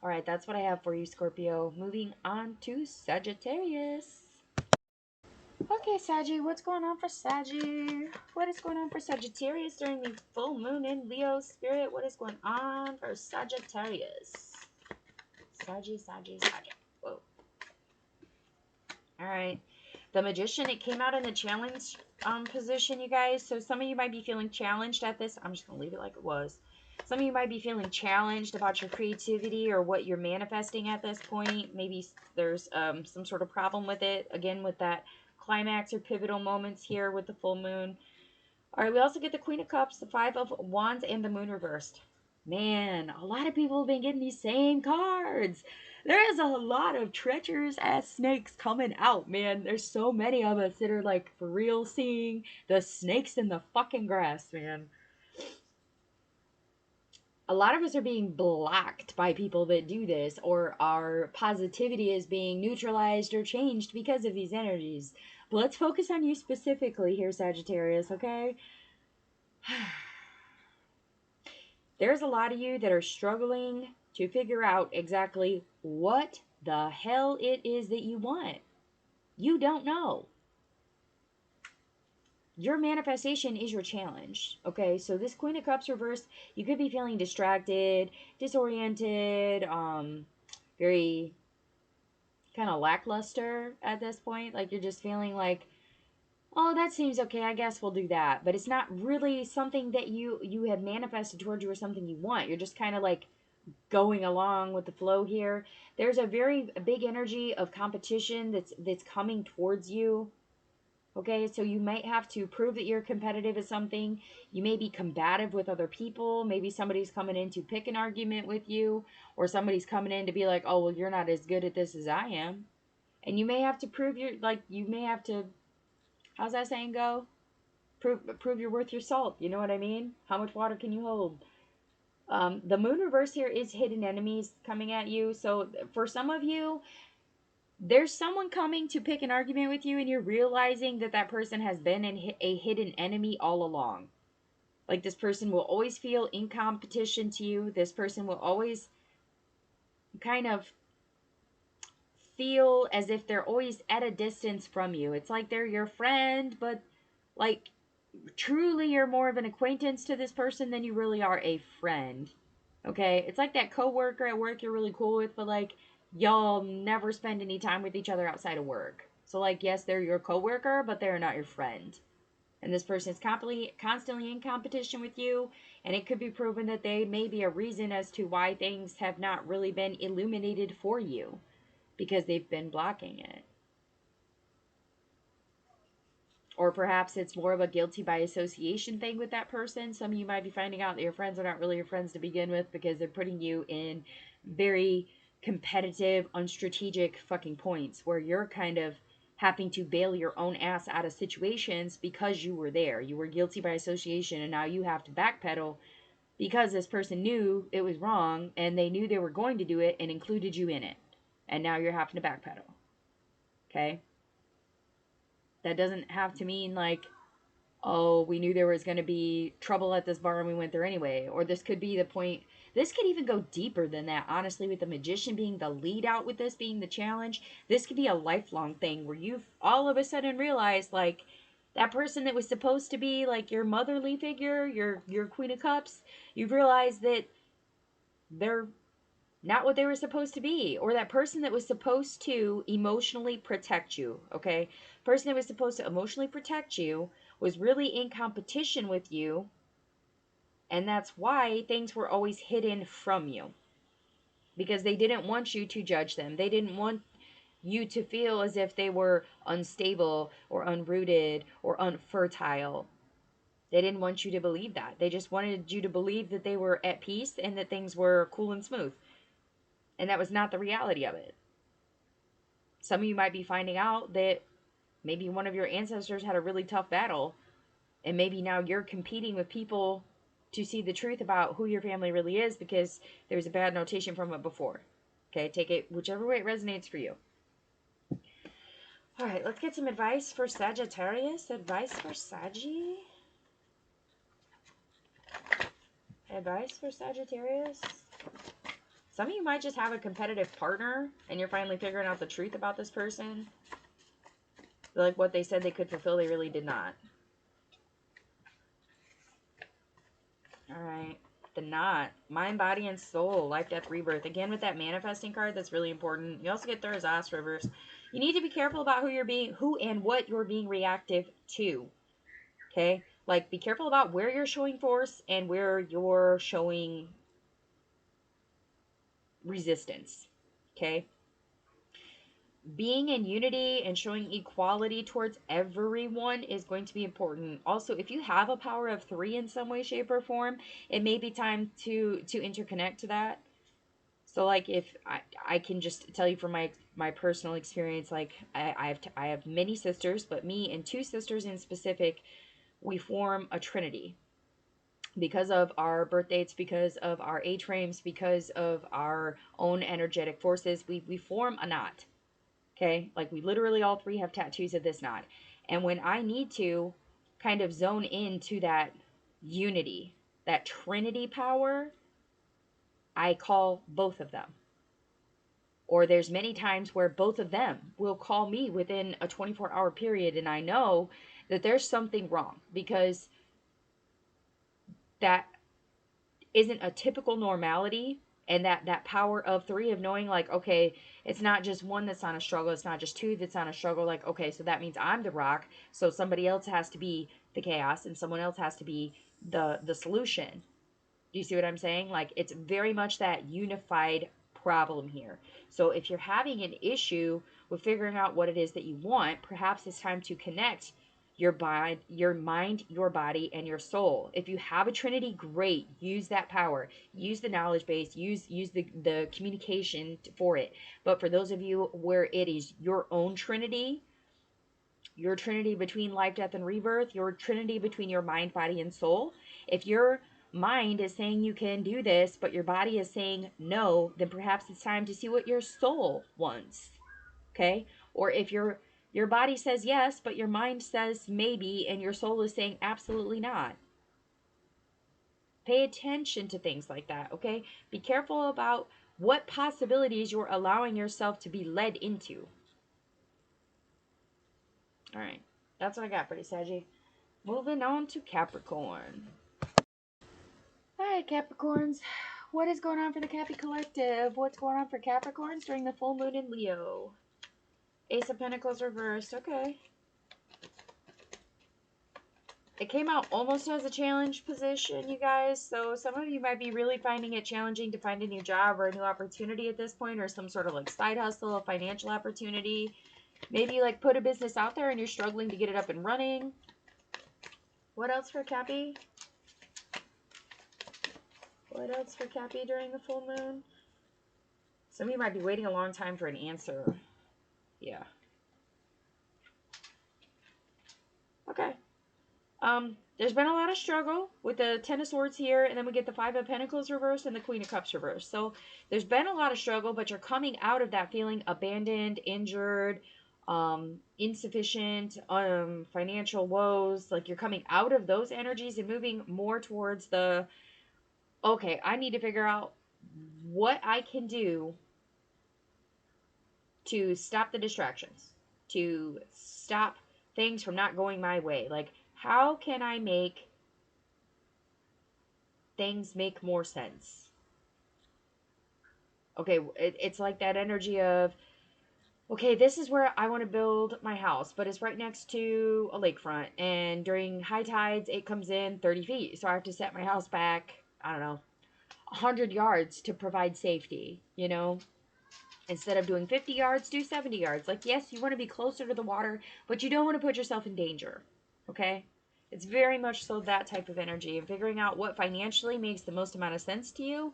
All right, that's what I have for you, Scorpio. Moving on to Sagittarius. Okay, Saggy, what's going on for Saggy? What is going on for Sagittarius during the full moon in Leo spirit? What is going on for Sagittarius? Saggy. Whoa. All right. The Magician, it came out in the challenge position, you guys. So some of you might be feeling challenged at this. I'm just going to leave it like it was. Some of you might be feeling challenged about your creativity or what you're manifesting at this point. Maybe there's some sort of problem with it. Again, with that climax or pivotal moments here with the full moon. All right, we also get the Queen of Cups, the Five of Wands, and the Moon reversed. Man, a lot of people have been getting these same cards. There is a lot of treacherous ass snakes coming out, man. There's so many of us that are like for real seeing the snakes in the fucking grass, man. A lot of us are being blocked by people that do this, or our positivity is being neutralized or changed because of these energies. But let's focus on you specifically here, Sagittarius, okay? There's a lot of you that are struggling to figure out exactly what the hell it is that you want. You don't know. Your manifestation is your challenge. Okay, so this Queen of Cups reversed, you could be feeling distracted, disoriented, very kind of lackluster at this point. Like you're just feeling like, oh, that seems okay, I guess we'll do that. But it's not really something that you have manifested towards you or something you want. You're just kind of like going along with the flow here. There's a very big energy of competition that's coming towards you. Okay, so you might have to prove that you're competitive at something. You may be combative with other people. Maybe somebody's coming in to pick an argument with you, or somebody's coming in to be like, oh, well, you're not as good at this as I am. And you may have to prove you may have to, how's that saying go? Prove you're worth your salt. You know what I mean? How much water can you hold? The moon reverse here is hidden enemies coming at you. So for some of you, there's someone coming to pick an argument with you and you're realizing that that person has been a hidden enemy all along. Like this person will always feel in competition to you. This person will always kind of feel as if they're always at a distance from you. It's like they're your friend, but like truly you're more of an acquaintance to this person than you really are a friend. Okay? It's like that coworker at work you're really cool with, but like y'all never spend any time with each other outside of work. So like yes, they're your coworker, but they're not your friend. And this person is constantly in competition with you, and it could be proven that they may be a reason as to why things have not really been illuminated for you because they've been blocking it. Or perhaps it's more of a guilty by association thing with that person. Some of you might be finding out that your friends are not really your friends to begin with because they're putting you in very competitive, unstrategic fucking points where you're kind of having to bail your own ass out of situations because you were there. You were guilty by association, and now you have to backpedal because this person knew it was wrong and they knew they were going to do it and included you in it. and now you're having to backpedal. Okay? That doesn't have to mean like, oh, we knew there was going to be trouble at this bar and we went there anyway. Or this could be the point. This could even go deeper than that, honestly, with the magician being the lead out, with this being the challenge. This could be a lifelong thing where you've all of a sudden realized, like, that person that was supposed to be like your motherly figure, your Queen of Cups, you've realized that they're not what they were supposed to be. Or that person that was supposed to emotionally protect you, okay? Person that was supposed to emotionally protect you was really in competition with you, and that's why things were always hidden from you, because they didn't want you to judge them. They didn't want you to feel as if they were unstable or unrooted or unfertile. They didn't want you to believe that. They just wanted you to believe that they were at peace and that things were cool and smooth. And that was not the reality of it. Some of you might be finding out that maybe one of your ancestors had a really tough battle, and maybe now you're competing with people to see the truth about who your family really is because there was a bad notation from it before. Okay, take it whichever way it resonates for you. All right, let's get some advice for Sagittarius. Advice for Saggy. Advice for Sagittarius. Some of you might just have a competitive partner and you're finally figuring out the truth about this person. Like what they said they could fulfill, they really did not. All right. The Knot. Mind, body, and soul. Life, death, rebirth. Again, with that manifesting card, that's really important. You also get Thursday reverse. You need to be careful about who and what you're being reactive to. Okay? Like, be careful about where you're showing force and where you're showing resistance. Okay? Being in unity and showing equality towards everyone is going to be important. Also, if you have a power of 3 in some way, shape, or form, it may be time to interconnect to that. So, like, if I can just tell you from my personal experience, like, I have many sisters, but me and 2 sisters in specific, we form a trinity. Because of our birth dates, because of our age frames, because of our own energetic forces, we form a knot. Okay, like we literally all 3 have tattoos of this knot. And when I need to kind of zone into that unity, that trinity power, I call both of them. Or there's many times where both of them will call me within a 24-hour period, and I know that there's something wrong, because that isn't a typical normality. And that power of 3 of knowing, like, okay, it's not just 1 that's on a struggle, it's not just 2 that's on a struggle, like, okay, so that means I'm the rock, so somebody else has to be the chaos and someone else has to be the solution. Do you see what I'm saying? Like, it's very much that unified problem here. So if you're having an issue with figuring out what it is that you want, perhaps it's time to connect your mind, your body, and your soul. If you have a trinity, great. Use that power. Use the knowledge base. Use the communication for it. But for those of you where it is your own trinity, your trinity between life, death, and rebirth, your trinity between your mind, body, and soul, if your mind is saying you can do this, but your body is saying no, then perhaps it's time to see what your soul wants. Okay? Or if your body says yes, but your mind says maybe, and your soul is saying absolutely not. Pay attention to things like that, okay? Be careful about what possibilities you're allowing yourself to be led into. All right. That's what I got for you, Saggy. Moving on to Capricorn. All right, Capricorns. What is going on for the Cappy Collective? What's going on for Capricorns during the full moon in Leo? Ace of Pentacles reversed. Okay. It came out almost as a challenge position, you guys. So some of you might be really finding it challenging to find a new job or a new opportunity at this point, or some sort of like side hustle, a financial opportunity. Maybe you like put a business out there and you're struggling to get it up and running. What else for Cappy? What else for Cappy during the full moon? Some of you might be waiting a long time for an answer. Yeah. Okay. There's been a lot of struggle with the Ten of Swords here, and then we get the Five of Pentacles reversed and the Queen of Cups reversed. So there's been a lot of struggle, but you're coming out of that feeling abandoned, injured, insufficient, financial woes. Like, you're coming out of those energies and moving more towards the, okay, I need to figure out what I can do to stop the distractions, to stop things from not going my way. Like, how can I make things make more sense? Okay, it's like that energy of, okay, this is where I want to build my house, but it's right next to a lakefront, and during high tides, it comes in 30 feet, so I have to set my house back, I don't know, 100 yards to provide safety, you know? Instead of doing 50 yards, do 70 yards. Like, yes, you want to be closer to the water, but you don't want to put yourself in danger, okay? It's very much so that type of energy, and figuring out what financially makes the most amount of sense to you.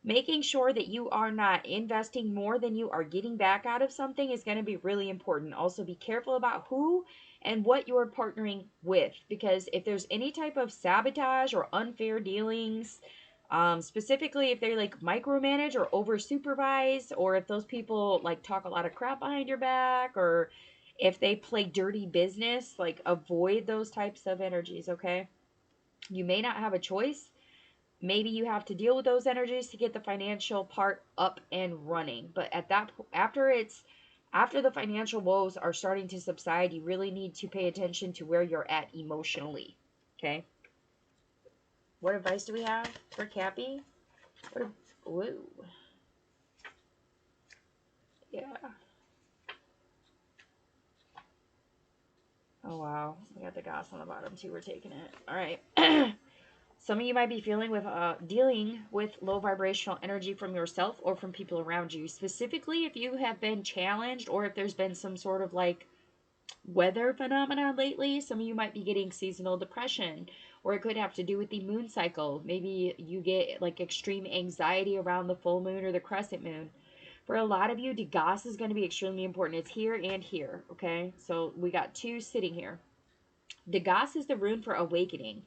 Making sure that you are not investing more than you are getting back out of something is going to be really important. Also, be careful about who and what you're partnering with, because if there's any type of sabotage or unfair dealings, specifically if they like micromanage or over supervise, or if those people like talk a lot of crap behind your back, or if they play dirty business, like, avoid those types of energies, okay? You may not have a choice. Maybe you have to deal with those energies to get the financial part up and running. But at that, after the financial woes are starting to subside, you really need to pay attention to where you're at emotionally. Okay. What advice do we have for Cappy? Whoa. Yeah. Oh, wow. We got the goss on the bottom, too. We're taking it. All right. Some of you might be dealing with low vibrational energy from yourself or from people around you. Specifically, if you have been challenged, or if there's been some sort of like weather phenomenon lately, some of you might be getting seasonal depression, or it could have to do with the moon cycle. Maybe you get like extreme anxiety around the full moon or the crescent moon. For a lot of you, Degas is going to be extremely important. It's here and here, okay? So we got two sitting here. Degas is the rune for awakening,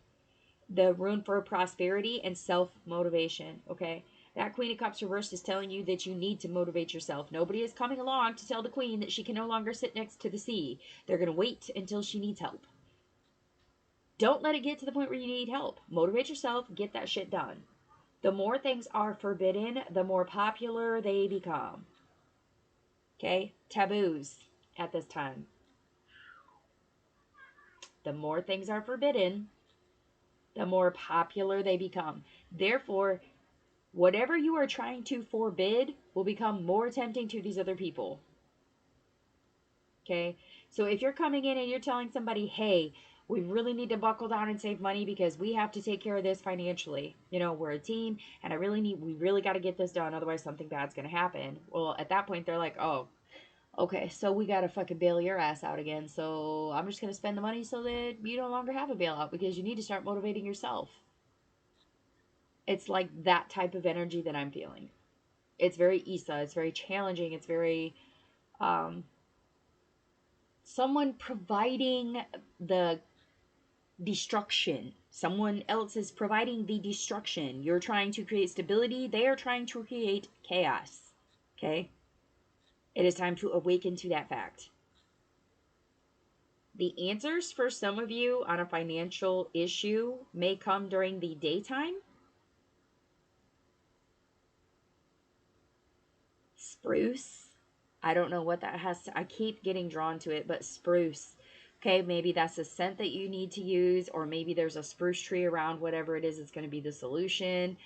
the rune for prosperity and self-motivation, okay? That Queen of Cups reversed is telling you that you need to motivate yourself. Nobody is coming along to tell the Queen that she can no longer sit next to the sea. They're going to wait until she needs help. Don't let it get to the point where you need help. Motivate yourself, get that shit done. The more things are forbidden, the more popular they become. Okay? Taboos at this time. The more things are forbidden, the more popular they become. Therefore, whatever you are trying to forbid will become more tempting to these other people. Okay? So if you're coming in and you're telling somebody, hey, we really need to buckle down and save money because we have to take care of this financially. You know, we're a team and we really got to get this done. Otherwise something bad's going to happen. Well, at that point, they're like, oh, okay, so we got to fucking bail your ass out again. So I'm just going to spend the money so that you no longer have a bailout, because you need to start motivating yourself. It's like that type of energy that I'm feeling. It's very Issa. It's very challenging. It's very someone providing the destruction. Someone else is providing the destruction. You're trying to create stability. They are trying to create chaos. Okay? It is time to awaken to that fact. The answers for some of you on a financial issue may come during the daytime. Spruce. I don't know what that has to, I keep getting drawn to it, but spruce. Okay, maybe that's a scent that you need to use, or maybe there's a spruce tree around, whatever it is, it's going to be the solution.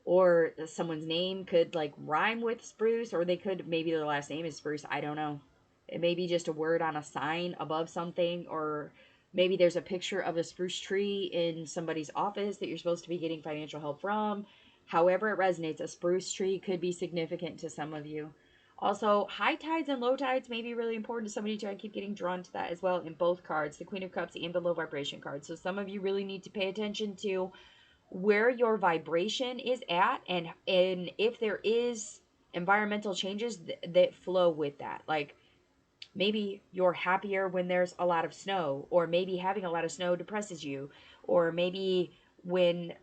Or someone's name could like rhyme with spruce, or they could, maybe their last name is Spruce. I don't know. It may be just a word on a sign above something, or maybe there's a picture of a spruce tree in somebody's office that you're supposed to be getting financial help from. However it resonates, a spruce tree could be significant to some of you. Also, high tides and low tides may be really important to somebody too. I keep getting drawn to that as well in both cards, the Queen of Cups and the low vibration card. So some of you really need to pay attention to where your vibration is at, and if there is environmental changes that flow with that. Like, Maybe you're happier when there's a lot of snow, or maybe having a lot of snow depresses you, or maybe when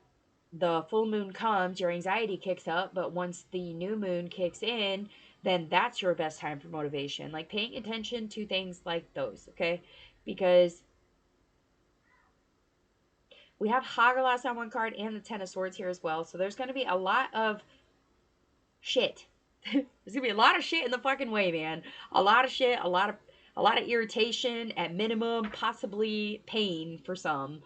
the full moon comes, your anxiety kicks up, but once the new moon kicks in, then that's your best time for motivation. Like paying attention to things like those, okay? Because we have Hagelas on one card and the Ten of Swords here as well. So there's going to be a lot of shit. There's going to be a lot of shit in the fucking way, man. A lot of shit, a lot of irritation at minimum, possibly pain for some.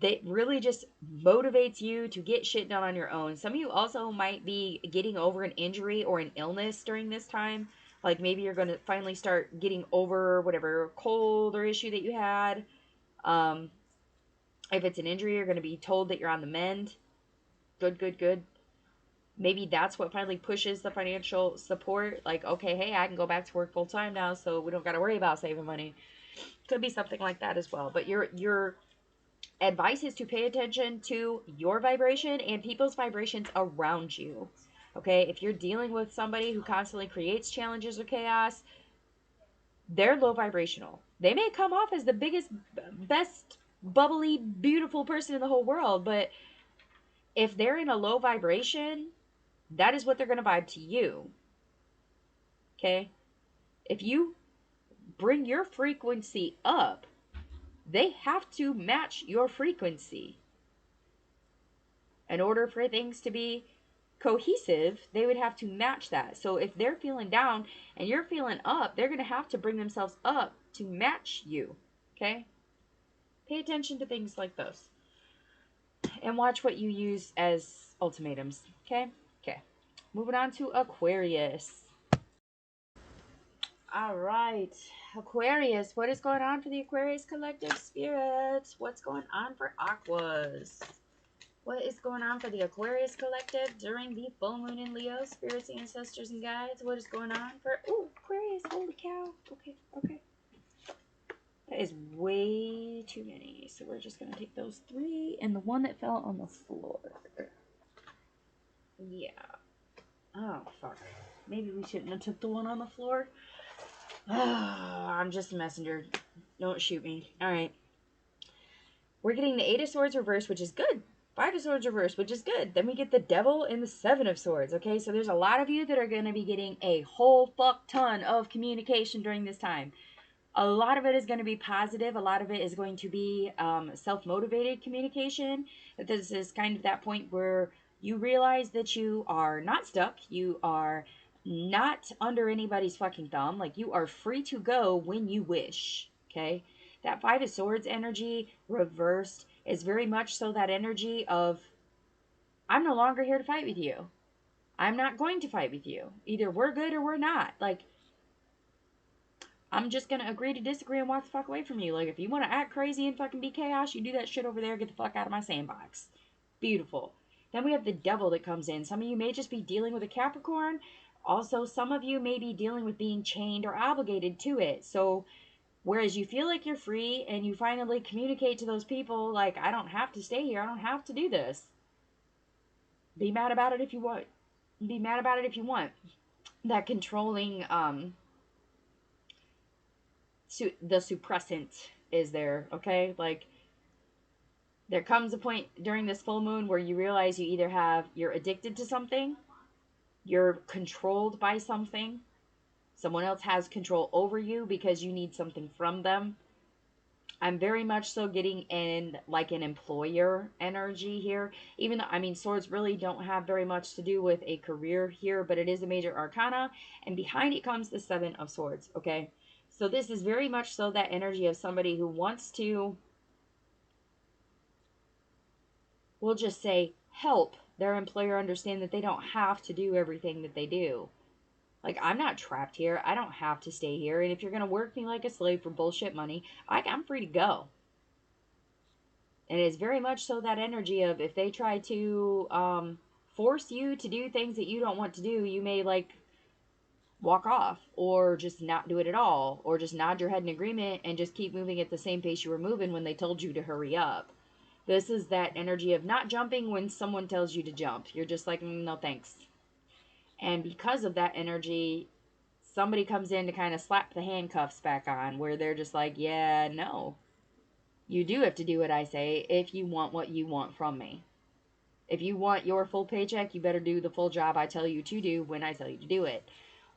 That really just motivates you to get shit done on your own. Some of you also might be getting over an injury or an illness during this time. Like maybe you're going to finally start getting over whatever cold or issue that you had. If it's an injury, you're going to be told that you're on the mend. Good, good, good. Maybe that's what finally pushes the financial support. Like, okay, hey, I can go back to work full time now, so we don't got to worry about saving money. Could be something like that as well. But your advice is to pay attention to your vibration and people's vibrations around you. Okay, if you're dealing with somebody who constantly creates challenges or chaos, they're low vibrational. They may come off as the biggest, best, bubbly, beautiful person in the whole world, but if they're in a low vibration, that is what they're going to vibe to you. Okay? If you bring your frequency up, they have to match your frequency. In order for things to be cohesive, they would have to match that. So if they're feeling down and you're feeling up, they're going to have to bring themselves up to match you. Okay? Pay attention to things like those. And watch what you use as ultimatums. Okay? Okay. Moving on to Aquarius. All right. Aquarius. What is going on for the Aquarius collective spirits? What's going on for Aquas? What is going on for the Aquarius collective during the full moon in Leo? Spirits, ancestors, and guides. What is going on for... Ooh, Aquarius. Holy cow. Okay, okay. That is way too many. So we're just going to take those 3 and the one that fell on the floor. Yeah. Oh, fuck. Maybe we shouldn't have took the one on the floor. I'm just a messenger. Don't shoot me. Alright. We're getting the 8 of Swords reversed, which is good. 5 of Swords reversed, which is good. Then we get the Devil and the 7 of Swords. Okay, so there's a lot of you that are going to be getting a whole fuck ton of communication during this time. A lot of it is going to be positive. A lot of it is going to be self-motivated communication. This is kind of that point where you realize that you are not stuck. You are not under anybody's fucking thumb. Like, you are free to go when you wish. Okay? That 5 of Swords energy reversed is very much so that energy of, I'm no longer here to fight with you. I'm not going to fight with you. Either we're good or we're not. Like, I'm just going to agree to disagree and walk the fuck away from you. Like, if you want to act crazy and fucking be chaos, you do that shit over there. Get the fuck out of my sandbox. Beautiful. Then we have the Devil that comes in. Some of you may just be dealing with a Capricorn. Also, some of you may be dealing with being chained or obligated to it. So, whereas you feel like you're free and you finally communicate to those people, like, I don't have to stay here. I don't have to do this. Be mad about it if you want. Be mad about it if you want. That controlling, the suppressant is there, okay? Like, there comes a point during this full moon where you realize you either you're addicted to something, you're controlled by something, someone else has control over you because you need something from them. I'm very much so getting in like an employer energy here, even though, I mean, swords really don't have very much to do with a career here, but it is a major arcana, and behind it comes the 7 of Swords, okay? So this is very much so that energy of somebody who wants to, we'll just say, help their employer understand that they don't have to do everything that they do. Like, I'm not trapped here. I don't have to stay here. And if you're going to work me like a slave for bullshit money, I'm free to go. And it's very much so that energy of, if they try to force you to do things that you don't want to do, you may, like, walk off, or just not do it at all, or just nod your head in agreement and just keep moving at the same pace you were moving when they told you to hurry up. This is that energy of not jumping when someone tells you to jump. You're just like, no thanks. And because of that energy, somebody comes in to kind of slap the handcuffs back on, where they're just like, yeah, no, you do have to do what I say if you want what you want from me. If you want your full paycheck, you better do the full job I tell you to do when I tell you to do it.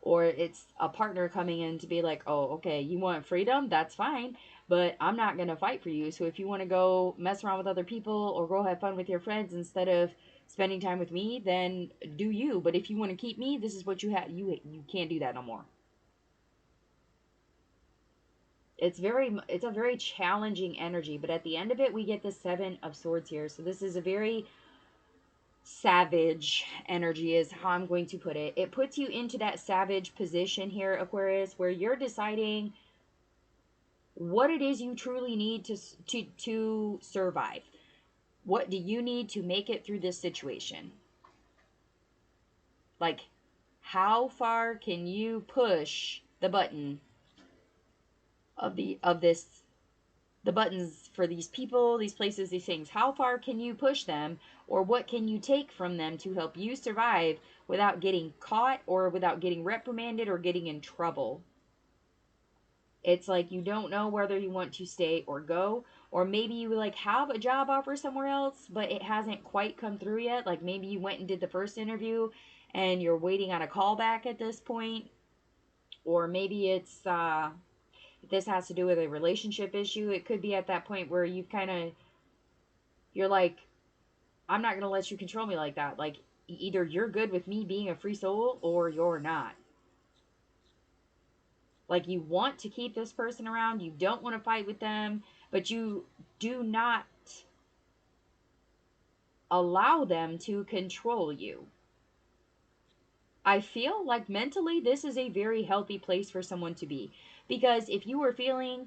Or it's a partner coming in to be like, oh, okay, you want freedom? That's fine, but I'm not going to fight for you. So if you want to go mess around with other people or go have fun with your friends instead of spending time with me, then do you. But if you want to keep me, this is what you have. You can't do that no more. It's a very challenging energy, but at the end of it, we get the Seven of Swords here. So this is a very savage energy is how I'm going to put it. It puts you into that savage position here, Aquarius, where you're deciding what it is you truly need to survive. What do you need to make it through this situation? Like, how far can you push the button of the buttons for these people, these places, these things? How far can you push them, or what can you take from them to help you survive without getting caught or without getting reprimanded or getting in trouble? It's like you don't know whether you want to stay or go, or maybe you like have a job offer somewhere else, but it hasn't quite come through yet. Like maybe you went and did the first interview and you're waiting on a call back at this point, or maybe it's this has to do with a relationship issue. It could be at that point where you're like, I'm not going to let you control me like that. Like, either you're good with me being a free soul or you're not. Like, you want to keep this person around. You don't want to fight with them, but you do not allow them to control you. I feel like mentally this is a very healthy place for someone to be. Because if you were feeling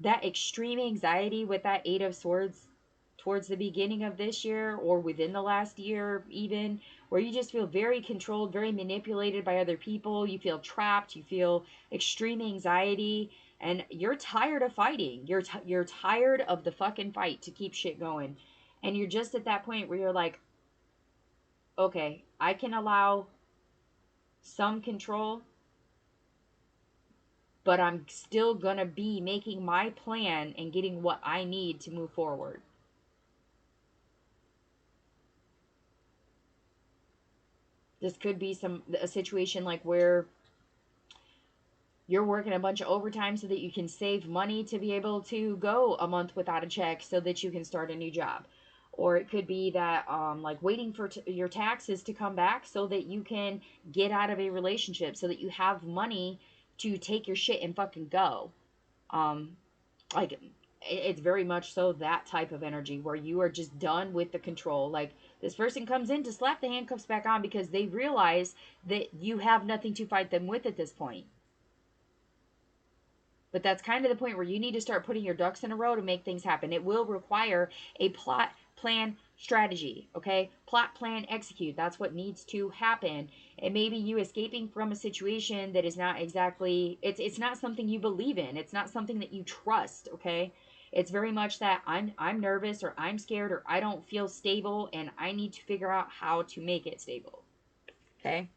that extreme anxiety with that Eight of Swords towards the beginning of this year or within the last year even, where you just feel very controlled, very manipulated by other people, you feel trapped, you feel extreme anxiety, and you're tired of fighting. You're tired of the fucking fight to keep shit going. And you're just at that point where you're like, okay, I can allow some control, but I'm still gonna be making my plan and getting what I need to move forward. This could be a situation like where you're working a bunch of overtime so that you can save money to be able to go a month without a check so that you can start a new job. Or it could be that like waiting for your taxes to come back so that you can get out of a relationship, so that you have money to take your shit and fucking go. Like, it's very much so that type of energy where you are just done with the control. Like, this person comes in to slap the handcuffs back on because they realize that you have nothing to fight them with at this point. But that's kind of the point where you need to start putting your ducks in a row to make things happen. It will require a plot, plan, strategy, okay? Plot, plan, execute. That's what needs to happen. It may be you escaping from a situation that is not exactly, it's not something you believe in. It's not something that you trust, okay? It's very much that I'm nervous, or I'm scared, or I don't feel stable, and I need to figure out how to make it stable, okay?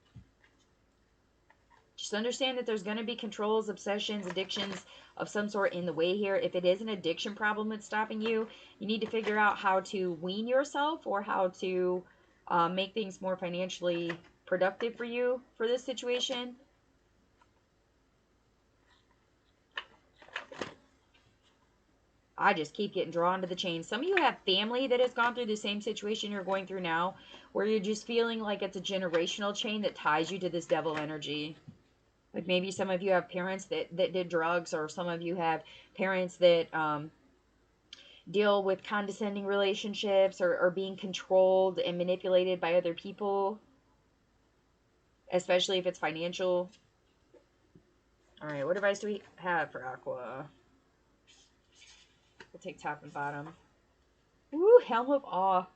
Just understand that there's going to be controls, obsessions, addictions of some sort in the way here. If it is an addiction problem that's stopping you, you need to figure out how to wean yourself, or how to make things more financially productive for you for this situation. I just keep getting drawn to the chain. Some of you have family that has gone through the same situation you're going through now, where you're just feeling like it's a generational chain that ties you to this devil energy. Like maybe some of you have parents that did drugs, or some of you have parents that deal with condescending relationships, or being controlled and manipulated by other people, especially if it's financial. All right, what advice do we have for Aqua? We'll take top and bottom. Ooh, Helm of Awe.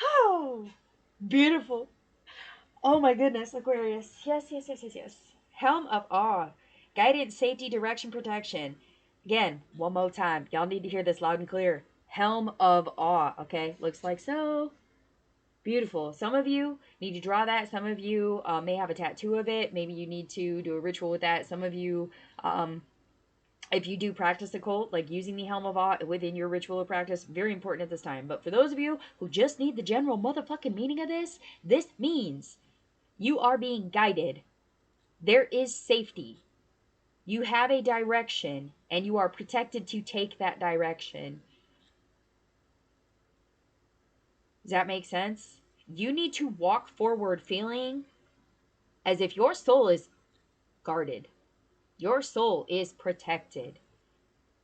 Oh, beautiful. Oh my goodness, Aquarius. Yes, yes, yes, yes, yes. Helm of Awe. Guidance, safety, direction, protection. Again, one more time. Y'all need to hear this loud and clear. Helm of Awe, okay? Looks like so. Beautiful. Some of you need to draw that. Some of you may have a tattoo of it. Maybe you need to do a ritual with that. Some of you, if you do practice occult, like using the Helm of Awe within your ritual or practice, very important at this time. But for those of you who just need the general motherfucking meaning of this means you are being guided. There is safety. You have a direction, and you are protected to take that direction. Does that make sense? You need to walk forward feeling as if your soul is guarded. Your soul is protected.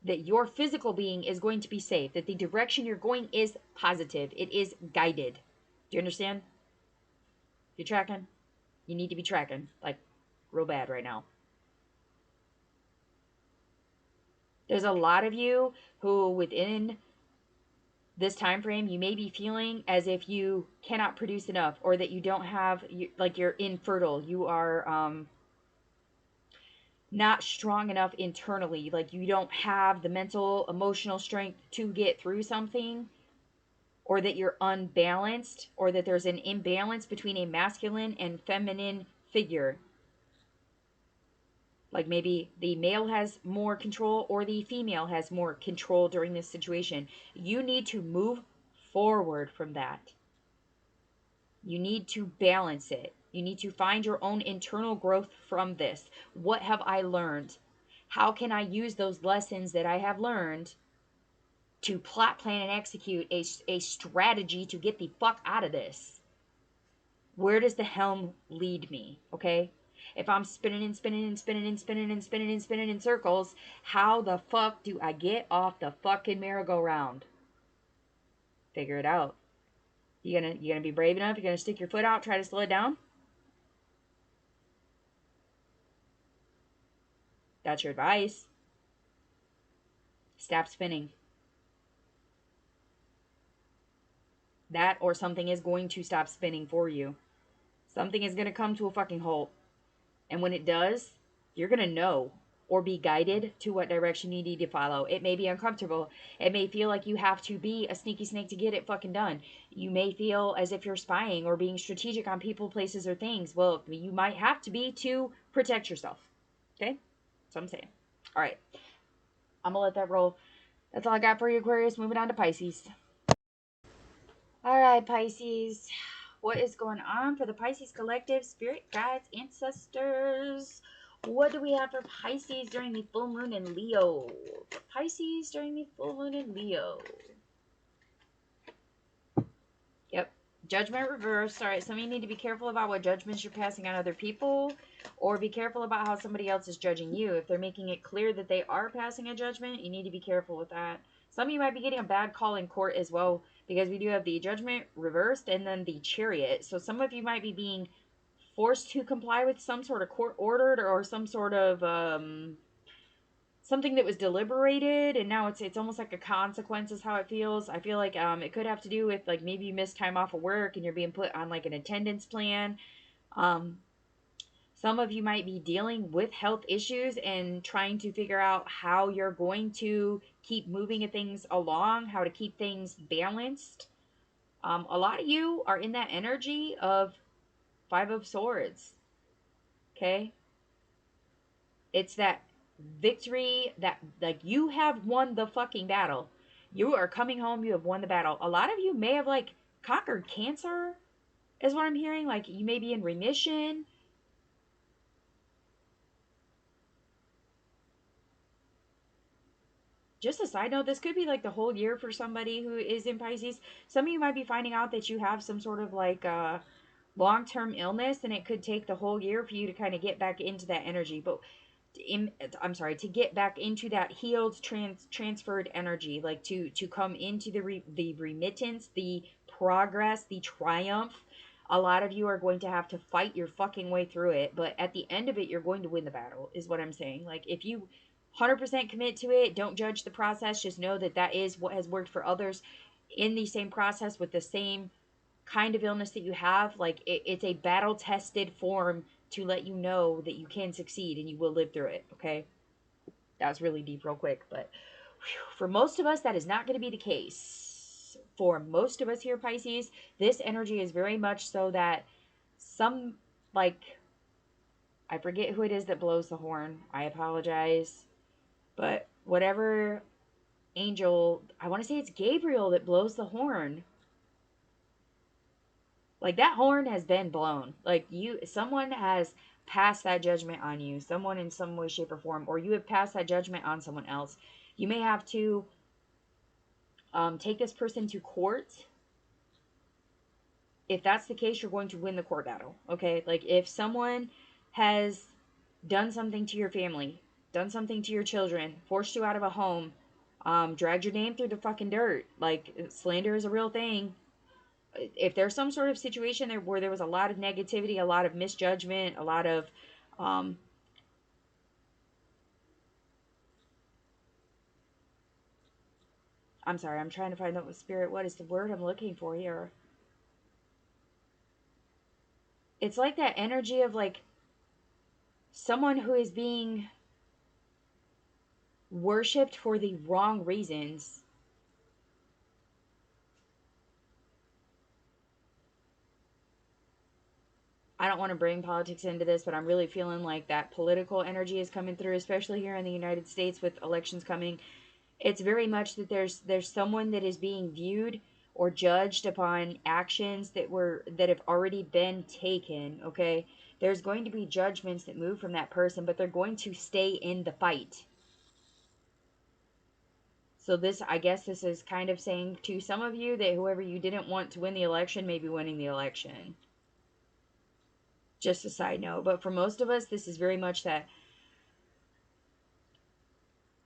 That your physical being is going to be safe. That the direction you're going is positive. It is guided. Do you understand? You're tracking? You need to be tracking. Like, real bad right now. There's a lot of you who within this time frame you may be feeling as if you cannot produce enough, or that you don't have, like you're infertile, you are not strong enough internally, like you don't have the mental emotional strength to get through something, or that you're unbalanced, or that there's an imbalance between a masculine and feminine figure. Like maybe the male has more control or the female has more control during this situation. You need to move forward from that. You need to balance it. You need to find your own internal growth from this. What have I learned? How can I use those lessons that I have learned to plot, plan, and execute a strategy to get the fuck out of this? Where does the helm lead me? Okay? If I'm spinning and spinning and spinning and spinning and spinning and spinning in circles, how the fuck do I get off the fucking merry-go-round? Figure it out. You gonna be brave enough? You gonna stick your foot out, try to slow it down? That's your advice. Stop spinning. That or something is going to stop spinning for you. Something is going to come to a fucking halt. And when it does, you're going to know or be guided to what direction you need to follow. It may be uncomfortable. It may feel like you have to be a sneaky snake to get it fucking done. You may feel as if you're spying or being strategic on people, places, or things. Well, you might have to be to protect yourself. Okay? That's what I'm saying. All right. I'm going to let that roll. That's all I got for you, Aquarius. Moving on to Pisces. All right, Pisces. What is going on for the Pisces collective, spirit guides, ancestors? What do we have for Pisces during the full moon in Leo? For Pisces during the full moon in Leo. Yep. Judgment reversed. All right, some of you need to be careful about what judgments you're passing on other people, or be careful about how somebody else is judging you. If they're making it clear that they are passing a judgment, you need to be careful with that. Some of you might be getting a bad call in court as well, because we do have the Judgment reversed and then the Chariot. So some of you might be being forced to comply with some sort of court ordered or some sort of something that was deliberated, and now it's almost like a consequence is how it feels. I feel like it could have to do with like maybe you missed time off of work and you're being put on like an attendance plan. Some of you might be dealing with health issues and trying to figure out how you're going to keep moving things along, how to keep things balanced. A lot of you are in that energy of Five of Swords. Okay? It's that victory that, like, you have won the fucking battle. You are coming home, you have won the battle. A lot of you may have, like, conquered cancer, is what I'm hearing. Like, you may be in remission. Just a side note, this could be like the whole year for somebody who is in Pisces. Some of you might be finding out that you have some sort of like long-term illness, and it could take the whole year for you to kind of get back into that energy. But I'm sorry, to get back into that healed, transferred energy, like to come into the remittance, the progress, the triumph. A lot of you are going to have to fight your fucking way through it, but at the end of it, you're going to win the battle, is what I'm saying. Like, if you 100% commit to it, don't judge the process, just know that that is what has worked for others in the same process with the same kind of illness that you have. Like, it's a battle tested form to let you know that you can succeed and you will live through it. Okay, that was really deep real quick, but whew, for most of us that is not going to be the case. for most of us here, Pisces, this energy is very much so that some, like, I forget who it is that blows the horn. I apologize. But whatever angel, I want to say it's Gabriel that blows the horn. Like, that horn has been blown. Like, someone has passed that judgment on you. Someone in some way, shape, or form. Or you have passed that judgment on someone else. You may have to take this person to court. If that's the case, you're going to win the court battle. Okay? Like, if someone has done something to your family, done something to your children, forced you out of a home, dragged your name through the fucking dirt. Like, slander is a real thing. If there's some sort of situation there where there was a lot of negativity, a lot of misjudgment, a lot of, I'm sorry, I'm trying to find out spirit. What is the word I'm looking for here? It's like that energy of like someone who is being worshipped for the wrong reasons. I don't want to bring politics into this, but I'm really feeling like that political energy is coming through, especially here in the United States with elections coming. It's very much that there's someone that is being viewed or judged upon actions that have already been taken, okay? There's going to be judgments that move from that person, but they're going to stay in the fight. So this, I guess this is kind of saying to some of you that whoever you didn't want to win the election may be winning the election. Just a side note. But for most of us, this is very much that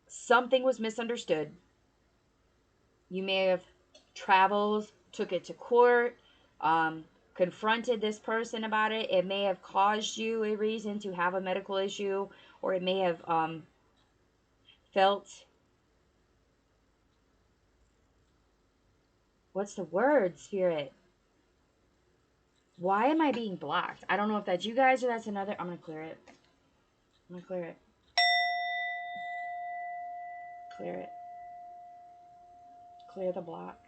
something was misunderstood. You may have traveled, took it to court, confronted this person about it. It may have caused you a reason to have a medical issue, or it may have felt, what's the word, Spirit? Why am I being blocked? I don't know if that's you guys or that's another. I'm going to clear it. I'm going to clear it. Clear it. Clear the block.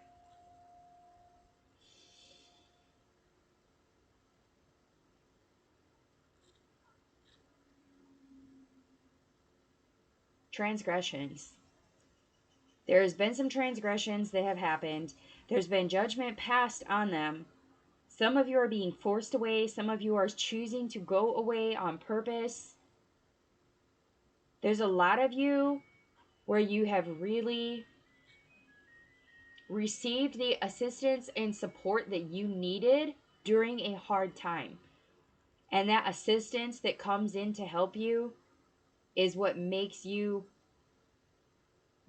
Transgressions. There has been some transgressions that have happened. There's been judgment passed on them. Some of you are being forced away. Some of you are choosing to go away on purpose. There's a lot of you where you have really received the assistance and support that you needed during a hard time. And that assistance that comes in to help you is what makes you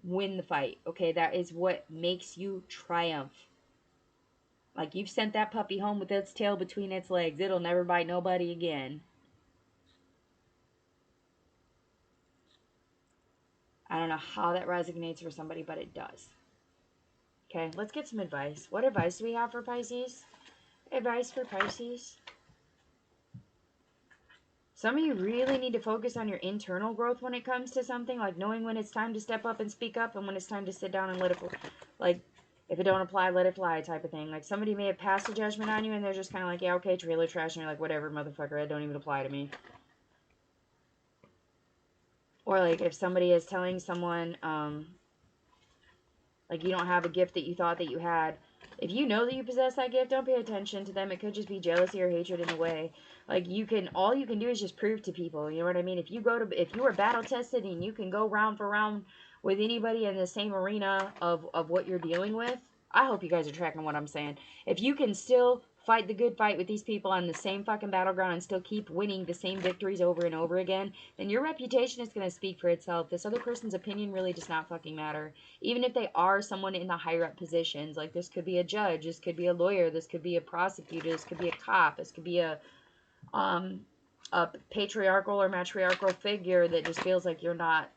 win the fight. Okay, that is what makes you triumph. Like, you've sent that puppy home with its tail between its legs. It'll never bite nobody again. I don't know how that resonates for somebody, but it does. Okay, let's get some advice. What advice do we have for Pisces? Advice for Pisces. Some of you really need to focus on your internal growth when it comes to something, like knowing when it's time to step up and speak up and when it's time to sit down and let it, like, if it don't apply, let it fly type of thing. Like, somebody may have passed a judgment on you and they're just kind of like, yeah, okay, trailer trash, and you're like, whatever, motherfucker, it don't even apply to me. Or, like, if somebody is telling someone, like, you don't have a gift that you thought that you had. If you know that you possess that gift, don't pay attention to them. It could just be jealousy or hatred in a way. Like, all you can do is just prove to people, you know what I mean? If you are battle tested and you can go round for round with anybody in the same arena of what you're dealing with, I hope you guys are tracking what I'm saying. If you can still fight the good fight with these people on the same fucking battleground and still keep winning the same victories over and over again, then your reputation is going to speak for itself. This other person's opinion really does not fucking matter. Even if they are someone in the higher up positions, like, this could be a judge, this could be a lawyer, this could be a prosecutor, this could be a cop, this could be a patriarchal or matriarchal figure that just feels like you're not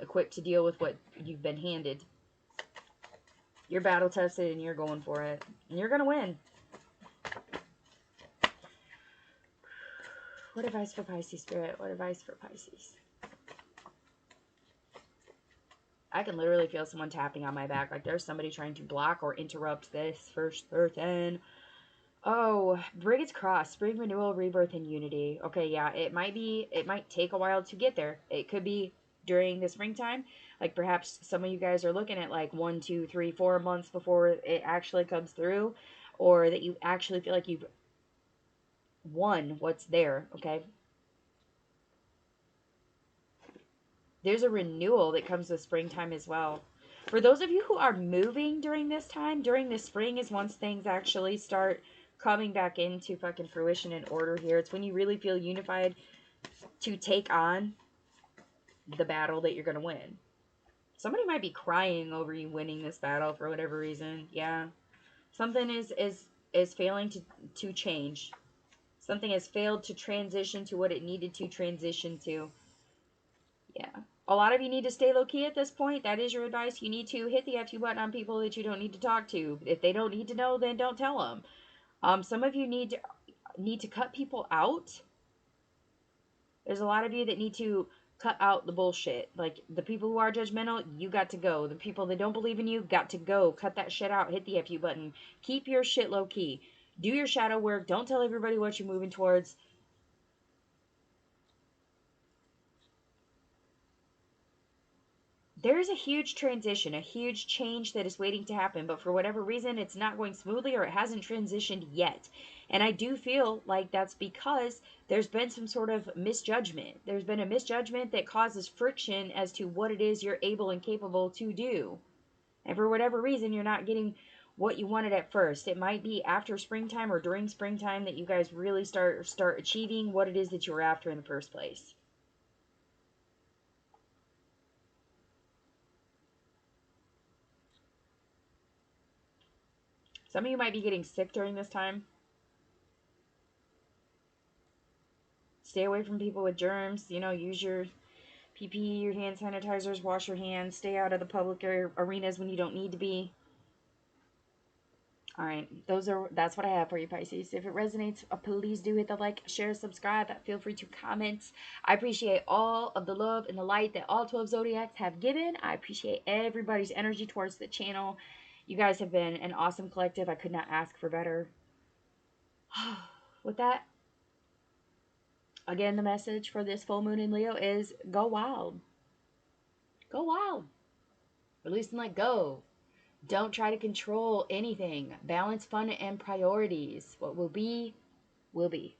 equipped to deal with what you've been handed. You're battle tested and you're going for it. And you're going to win. What advice for Pisces, Spirit? What advice for Pisces? I can literally feel someone tapping on my back. Like there's somebody trying to block or interrupt this for certain. Oh, Brigad's Cross, spring renewal, rebirth, and unity. Okay, yeah, it might take a while to get there. It could be during the springtime. Like perhaps some of you guys are looking at like 1, 2, 3, 4 months before it actually comes through, or that you actually feel like you've won what's there, okay? There's a renewal that comes with springtime as well. For those of you who are moving during this time, during the spring is once things actually start coming back into fucking fruition and order here. It's when you really feel unified to take on the battle that you're going to win. Somebody might be crying over you winning this battle for whatever reason. Yeah. Something is failing to change. Something has failed to transition to what it needed to transition to. Yeah. A lot of you need to stay low key at this point. That is your advice. You need to hit the F2 button on people that you don't need to talk to. If they don't need to know, then don't tell them. Some of you need to cut people out. There's a lot of you that need to cut out the bullshit. Like the people who are judgmental, you got to go. The people that don't believe in you, got to go. Cut that shit out. Hit the F2 button. Keep your shit low key. Do your shadow work. Don't tell everybody what you're moving towards. There's a huge transition, a huge change that is waiting to happen, but for whatever reason, it's not going smoothly or it hasn't transitioned yet. And I do feel like that's because there's been some sort of misjudgment. There's been a misjudgment that causes friction as to what it is you're able and capable to do. And for whatever reason, you're not getting what you wanted at first. It might be after springtime or during springtime that you guys really start achieving what it is that you were after in the first place. Some of you might be getting sick during this time. Stay away from people with germs. You know, use your PPE, your hand sanitizers, wash your hands. Stay out of the public arenas when you don't need to be. All right, that's what I have for you, Pisces. If it resonates, please do hit the like, share, subscribe. Feel free to comment. I appreciate all of the love and the light that all 12 zodiacs have given. I appreciate everybody's energy towards the channel. You guys have been an awesome collective. I could not ask for better. With that, again, the message for this full moon in Leo is go wild. Go wild. Release and let go. Don't try to control anything. Balance fun and priorities. What will be, will be.